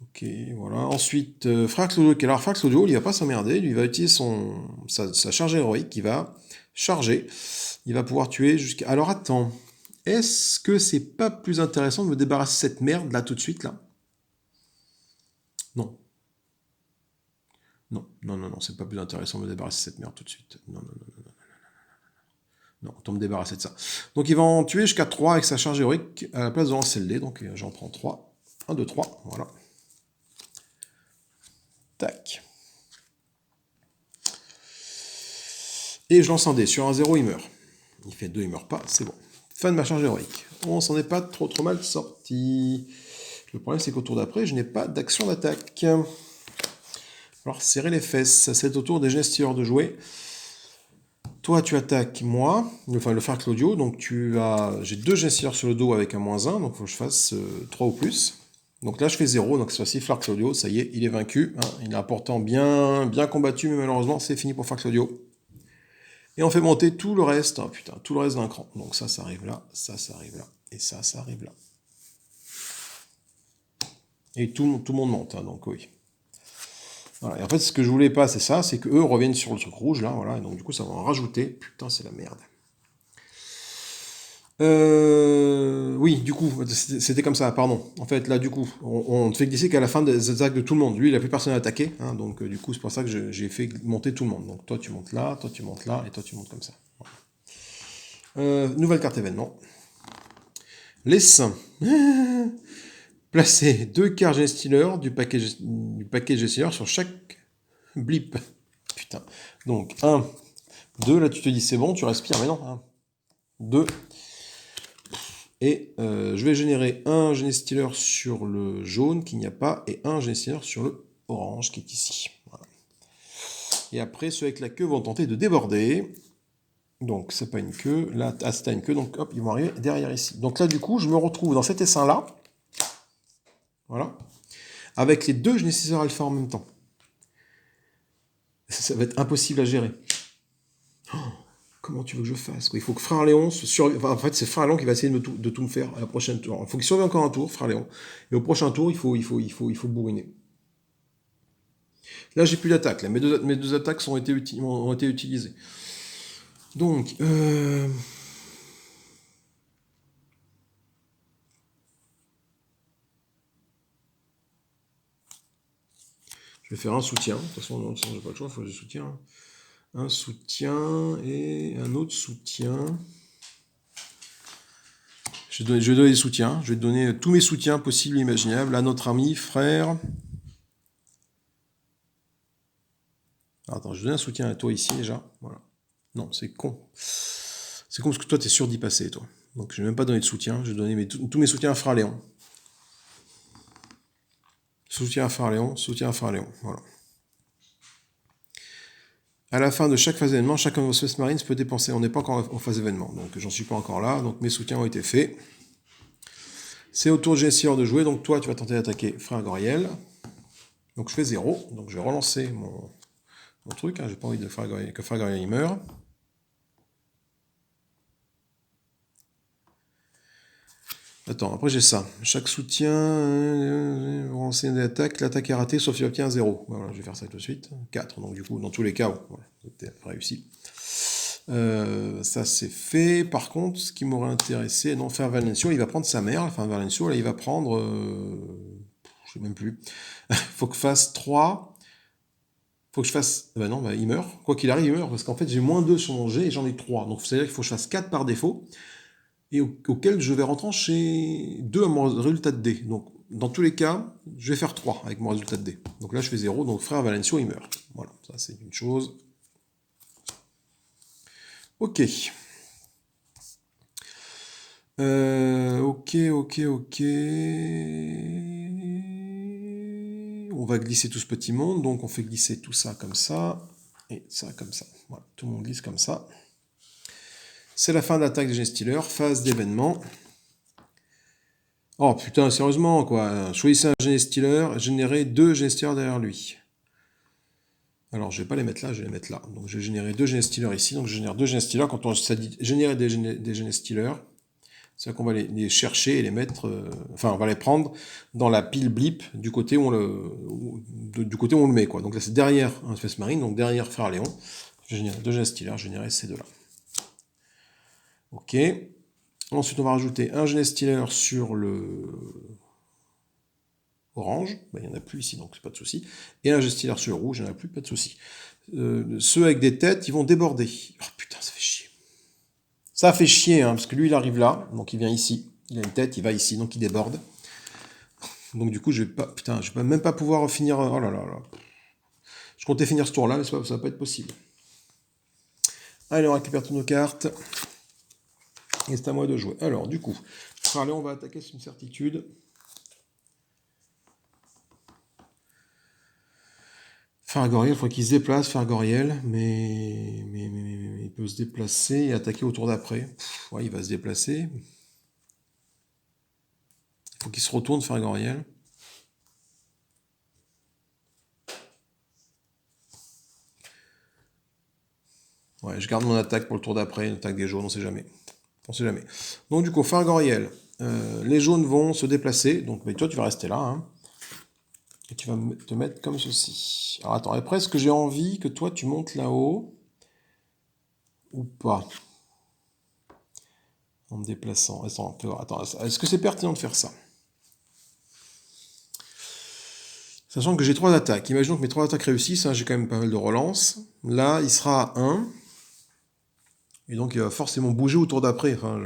Ok, voilà. Ensuite, Frère Claudio, alors Frère Claudio, il va pas s'emmerder, lui il va utiliser sa charge héroïque, qui va charger. Il va pouvoir tuer jusqu'à... Alors attends, est-ce que c'est pas plus intéressant de me débarrasser de cette merde là tout de suite là? Non. Non, c'est pas plus intéressant de me débarrasser de cette merde tout de suite. Non. Non, autant me débarrasser de ça. Donc il va en tuer jusqu'à 3 avec sa charge héroïque à la place de lancer le dé. Donc j'en prends 3. 1, 2, 3, voilà. Tac. Et je lance un dé. Sur un 0, il meurt. Il fait 2, il meurt pas, c'est bon. Fin de ma charge héroïque. On s'en est pas trop mal sorti. Le problème, c'est qu'au tour d'après, je n'ai pas d'action d'attaque. Alors, serrer les fesses. C'est au tour des Genestealers de jouer. Toi, tu attaques moi, enfin le Frère Claudio. Donc, j'ai 2 Genestealers sur le dos avec un -1. Donc, il faut que je fasse 3 ou plus. Donc là, je fais 0. Donc, cette fois-ci, Frère Claudio, ça y est, il est vaincu. Hein. Il a pourtant bien combattu, mais malheureusement, c'est fini pour Frère Claudio. Et on fait monter tout le reste, oh putain, tout le reste d'un cran. Donc ça arrive là, ça arrive là, et ça arrive là. Et tout le monde monte, hein, donc oui. Voilà. Et en fait, ce que je voulais pas, c'est ça, c'est qu'eux reviennent sur le truc rouge, là, voilà, et donc du coup, ça va en rajouter. Putain, c'est la merde. Oui, du coup, c'était comme ça, pardon. En fait, là, du coup, on ne fait glisser qu'à la fin des attaques de tout le monde. Lui, il n'a plus personne à attaquer, hein, donc du coup, c'est pour ça que j'ai fait monter tout le monde. Donc toi, tu montes là, toi, tu montes là, et toi, tu montes comme ça. Voilà. Nouvelle carte événement. Les saints. Placez 2 cartes Genestealer du paquet Genestealer sur chaque blip. Putain. Donc, 1, 2, là tu te dis c'est bon, tu respires, mais non. 1, 2. Et je vais générer un Genestealer sur le jaune qu'il n'y a pas, et un Genestealer sur le orange qui est ici. Voilà. Et après, ceux avec la queue vont tenter de déborder. Donc, c'est pas une queue. Là, c'est une queue, donc hop, ils vont arriver derrière ici. Donc là, du coup, je me retrouve dans cet essaim-là. Voilà. Avec les 2 Genestealer alpha en même temps. Ça va être impossible à gérer. Oh, comment tu veux que je fasse quoi? Il faut que Frère Léon en fait, c'est Frère Léon qui va essayer de tout me faire à la prochaine tour. Il faut qu'il survive encore un tour, Frère Léon. Et au prochain tour, il faut bourriner. Là, j'ai plus d'attaque. Mes deux attaques ont été utilisées. Donc, je vais faire un soutien. De toute façon, j'ai pas le choix, il faut que je soutiens. Un soutien et un autre soutien. Je vais donner des soutiens. Je vais donner tous mes soutiens possibles et imaginables à notre ami, frère. Attends, je vais donner un soutien à toi ici déjà. Voilà. Non, c'est con. C'est con parce que toi, tu es sûr d'y passer, toi. Donc, je vais même pas donner de soutien. Je vais donner tous mes soutiens à Frère Léon. Soutien à Phare-Léon, soutien à Phare-Léon. Voilà. À la fin de chaque phase d'événement, chacun de vos Space Marines peut dépenser. On n'est pas encore en phase d'événement, donc j'en suis pas encore là. Donc mes soutiens ont été faits. C'est au tour de GSIR de jouer. Donc toi, tu vas tenter d'attaquer Frère Goriel. Donc je fais 0. Donc je vais relancer mon truc. Hein. J'ai pas envie que Frère Goriel meure. Attends, après j'ai ça. Chaque soutien, relancer une attaque, l'attaque est ratée, sauf s'il obtient 0. Voilà, je vais faire ça tout de suite. 4, donc du coup, dans tous les cas, voilà, c'était réussi. Ça c'est fait. Par contre, ce qui m'aurait intéressé, non, faire Valencio, il va prendre sa mère. Enfin, Valencio, là, il va prendre... je sais même plus. Faut que je fasse 3. Faut que je fasse... Ben non, il meurt. Quoi qu'il arrive, il meurt. Parce qu'en fait, j'ai moins 2 sur mon jet et j'en ai 3. Donc, c'est-à-dire qu'il faut que je fasse 4 par défaut. Et auquel je vais rentrer 2 à mon résultat de dé. Donc, dans tous les cas, je vais faire 3 avec mon résultat de dé. Donc là, je fais 0. Donc, frère Valencio, il meurt. Voilà, ça c'est une chose. Ok. Ok. On va glisser tout ce petit monde. Donc, on fait glisser tout ça comme ça. Et ça comme ça. Voilà, tout le monde glisse comme ça. C'est la fin de l'attaque des Genestealers. Phase d'événement. Oh putain, sérieusement, quoi. Choisissez un Genestealer, générez 2 Genestealers derrière lui. Alors, je vais pas les mettre là, je vais les mettre là. Donc, je vais générer 2 Genestealers ici. Donc, je génère 2 Genestealers. Quand ça dit générer des Genestealers, c'est qu'on va les chercher et les mettre... enfin, on va les prendre dans la pile blip du côté où on le met, quoi. Donc là, c'est derrière un Space Marine, donc derrière Frère Léon. Je génère 2 Genestealers, je générer ces deux-là. Ok. Ensuite, on va rajouter un Genestealer sur le orange, il n'y en a plus ici, donc c'est pas de souci. Et un Genestealer sur le rouge, il n'y en a plus, pas de souci. Ceux avec des têtes, ils vont déborder. Oh putain, ça fait chier. Ça fait chier, hein, parce que lui, il arrive là, donc il vient ici. Il a une tête, il va ici, donc il déborde. Donc du coup, je vais même pas pouvoir finir... Oh là là là. Je comptais finir ce tour-là, mais ça va pas être possible. Allez, on récupère toutes nos cartes. Et c'est à moi de jouer. Alors, du coup, allez, on va attaquer, c'est une certitude. Frère Goriel, il faut qu'il se déplace, Frère Goriel, mais il peut se déplacer et attaquer au tour d'après. Ouais, il va se déplacer. Il faut qu'il se retourne, Frère Goriel. Ouais, je garde mon attaque pour le tour d'après, l'attaque des jaunes, on sait jamais. On sait jamais. Donc du coup, Frère Goriel, les jaunes vont se déplacer, donc toi tu vas rester là, hein. Et tu vas te mettre comme ceci. Alors attends, après, est-ce que j'ai envie que toi tu montes là-haut ou pas? En me déplaçant. Attends, est-ce que c'est pertinent de faire ça? Sachant que j'ai 3 attaques. Imaginons que mes 3 attaques réussissent, hein, j'ai quand même pas mal de relances. Là, il sera à 1. Et donc, il va forcément bouger au tour d'après. Enfin,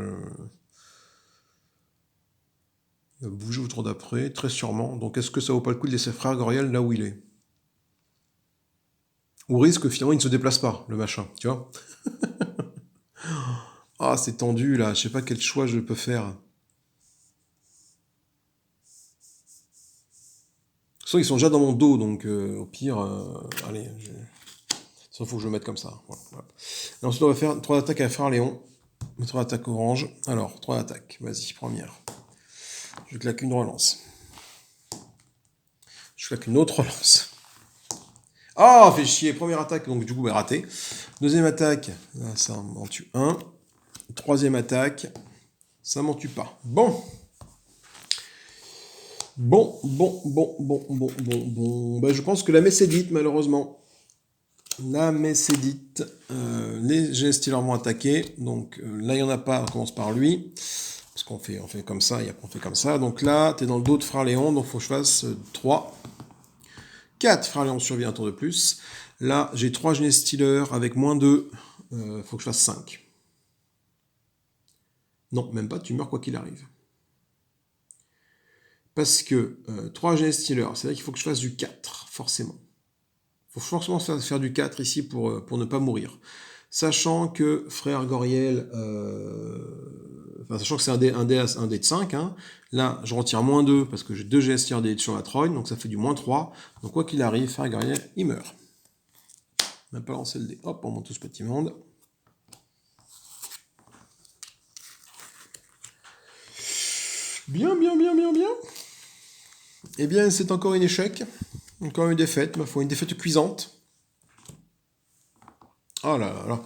il va bouger au tour d'après, très sûrement. Donc, est-ce que ça vaut pas le coup de laisser Frère Goriel là où il est? Ou risque, finalement, il ne se déplace pas, le machin, tu vois? Ah, c'est tendu, là. Je sais pas quel choix je peux faire. De toute façon, ils sont déjà dans mon dos, donc au pire... allez, il faut que je le mette comme ça. Voilà. Et ensuite, on va faire 3 attaques à Frère Léon. 3 attaques orange. Alors, 3 attaques. Vas-y, première. Je claque une relance. Je claque une autre relance. Ah, fait chier. Première attaque, donc du coup, raté. Deuxième attaque, là, ça m'en tue un. Troisième attaque, ça m'en tue pas. Bon. Bon. Bah, je pense que la messe est dite, malheureusement. La messe est dite. Les Genestealers vont attaquer. Donc là, il n'y en a pas. On commence par lui. Parce qu'on fait comme ça et après on fait comme ça. Donc là, tu es dans le dos de Frère Léon. Donc il faut que je fasse 3. 4. Frère Léon survit un tour de plus. Là, j'ai 3 Genestealers avec moins 2. Faut que je fasse 5. Non, même pas. Tu meurs quoi qu'il arrive. Parce que 3 Genestealers, c'est vrai qu'il faut que je fasse du 4, forcément. Il faut forcément faire du 4 ici pour ne pas mourir. Sachant que Frère Goriel sachant que c'est un dé de 5, hein. Là, je retire moins 2 parce que j'ai 2 GS tier D sur la Trogne, donc ça fait du moins 3. Donc quoi qu'il arrive, Frère Guerrier, il meurt. On n'a pas lancé le dé. Hop, on monte tout ce petit monde. Bien. Eh bien, c'est encore un échec. Encore une défaite, ma foi, une défaite cuisante. Oh là là.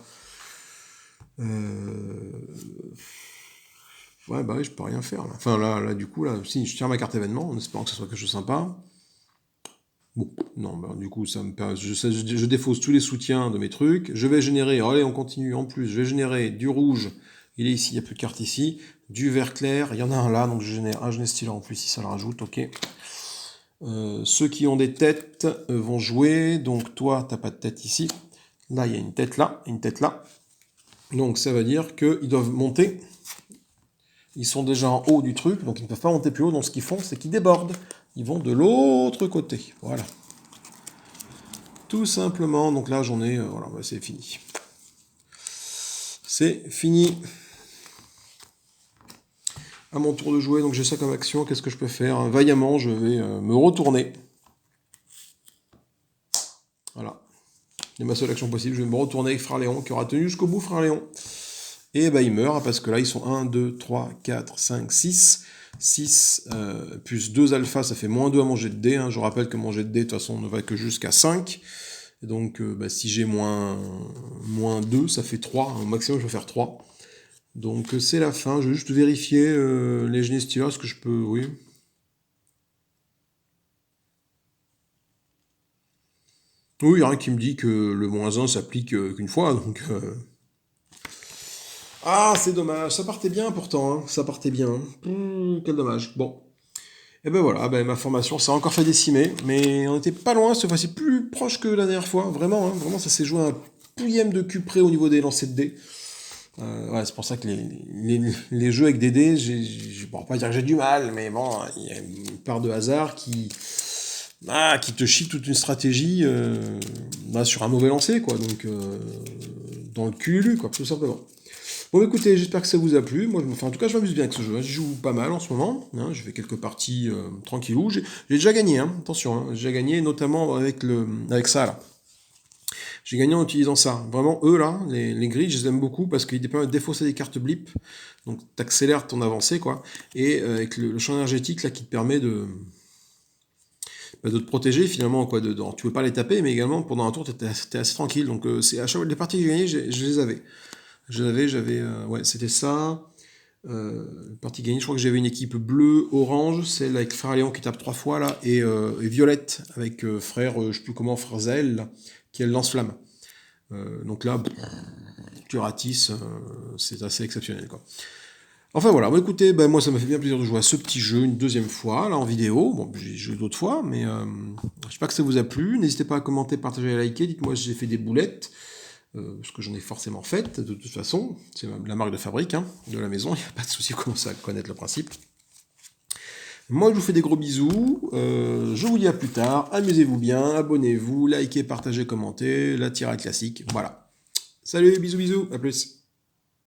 Ouais, bah oui, je peux rien faire là. Enfin là, du coup, là, si je tire ma carte événement, en espérant que ce soit quelque chose de sympa. Bon, non, bah du coup, ça me permet. Je défausse tous les soutiens de mes trucs. Je vais générer. Allez, on continue. En plus, je vais générer du rouge. Il est ici, il n'y a plus de carte ici. Du vert clair, il y en a un là, donc je génère un jeunesse stylo en plus si ça le rajoute, ok. Ceux qui ont des têtes vont jouer, donc toi, t'as pas de tête ici. Là, il y a une tête là, une tête là. Donc ça veut dire qu'ils doivent monter. Ils sont déjà en haut du truc, donc ils ne peuvent pas monter plus haut. Donc ce qu'ils font, c'est qu'ils débordent. Ils vont de l'autre côté. Voilà. Tout simplement. Donc là, j'en ai... voilà, bah, c'est fini. C'est fini. À mon tour de jouer, donc j'ai ça comme action. Qu'est-ce que je peux faire? Vaillamment, je vais me retourner. Voilà. C'est ma seule action possible. Je vais me retourner avec Frère Léon, qui aura tenu jusqu'au bout, Frère Léon. Et bah, il meurt, parce que là, ils sont 1, 2, 3, 4, 5, 6. 6 plus 2 alpha, ça fait moins 2 à mon jet de dé. Hein. Je rappelle que mon jet de dé, de toute façon, ne va que jusqu'à 5. Et donc, bah, si j'ai moins 2, ça fait 3. Au maximum, je vais faire 3. Donc, c'est la fin. Je vais juste vérifier les Genestia. Est-ce que je peux... Oui. Oui, il n'y a rien qui me dit que le moins 1 s'applique qu'une fois, donc... Ah, c'est dommage, ça partait bien pourtant, hein. Ça partait bien. Quel dommage. Bon. Et ben voilà, ben ma formation s'est encore fait décimer, mais on était pas loin, cette fois-ci plus proche que la dernière fois, vraiment, hein, vraiment ça s'est joué à un pouillème de cul près au niveau des lancers de dés. Ouais, c'est pour ça que les jeux avec des dés, je ne pourrais pas dire que j'ai du mal, mais bon, il y a une part de hasard qui te chie toute une stratégie sur un mauvais lancer, quoi, donc dans le cul, quoi, tout simplement. Bon, écoutez, j'espère que ça vous a plu. Moi, en tout cas, je m'amuse bien avec ce jeu. Hein. Je joue pas mal en ce moment. Hein. Je fais quelques parties tranquillou. J'ai déjà gagné, hein. Attention. Hein. J'ai déjà gagné, notamment avec ça, là. J'ai gagné en utilisant ça. Vraiment, eux, là, les grilles, je les aime beaucoup parce qu'ils permettent de défausser des cartes blip. Donc, t'accélères ton avancée, quoi. Et avec le champ énergétique, là, qui te permet de te protéger, finalement, quoi. Tu peux pas les taper, mais également, pendant un tour, t'es assez tranquille. Donc, c'est à chaque fois, les parties que j'ai gagnées, je les avais. Ouais, c'était ça. Partie gagnée, je crois que j'avais une équipe bleue, orange, celle avec Frère Léon qui tape 3 fois, là, et violette avec frère, je sais plus comment, frère Zael, là, qui est le lance-flamme. Donc là, tu ratisses, c'est assez exceptionnel, quoi. Enfin voilà, bon, écoutez, ben, moi ça m'a fait bien plaisir de jouer à ce petit jeu une deuxième fois, là en vidéo. Bon, j'ai joué d'autres fois, mais j'espère que ça vous a plu. N'hésitez pas à commenter, partager et liker. Dites-moi si j'ai fait des boulettes. Parce que j'en ai forcément fait, de toute façon, c'est la marque de fabrique hein, de la maison, il n'y a pas de souci, commence à connaître le principe. Moi je vous fais des gros bisous, je vous dis à plus tard, amusez-vous bien, abonnez-vous, likez, partagez, commentez, la tirade classique, voilà. Salut, bisous, à plus.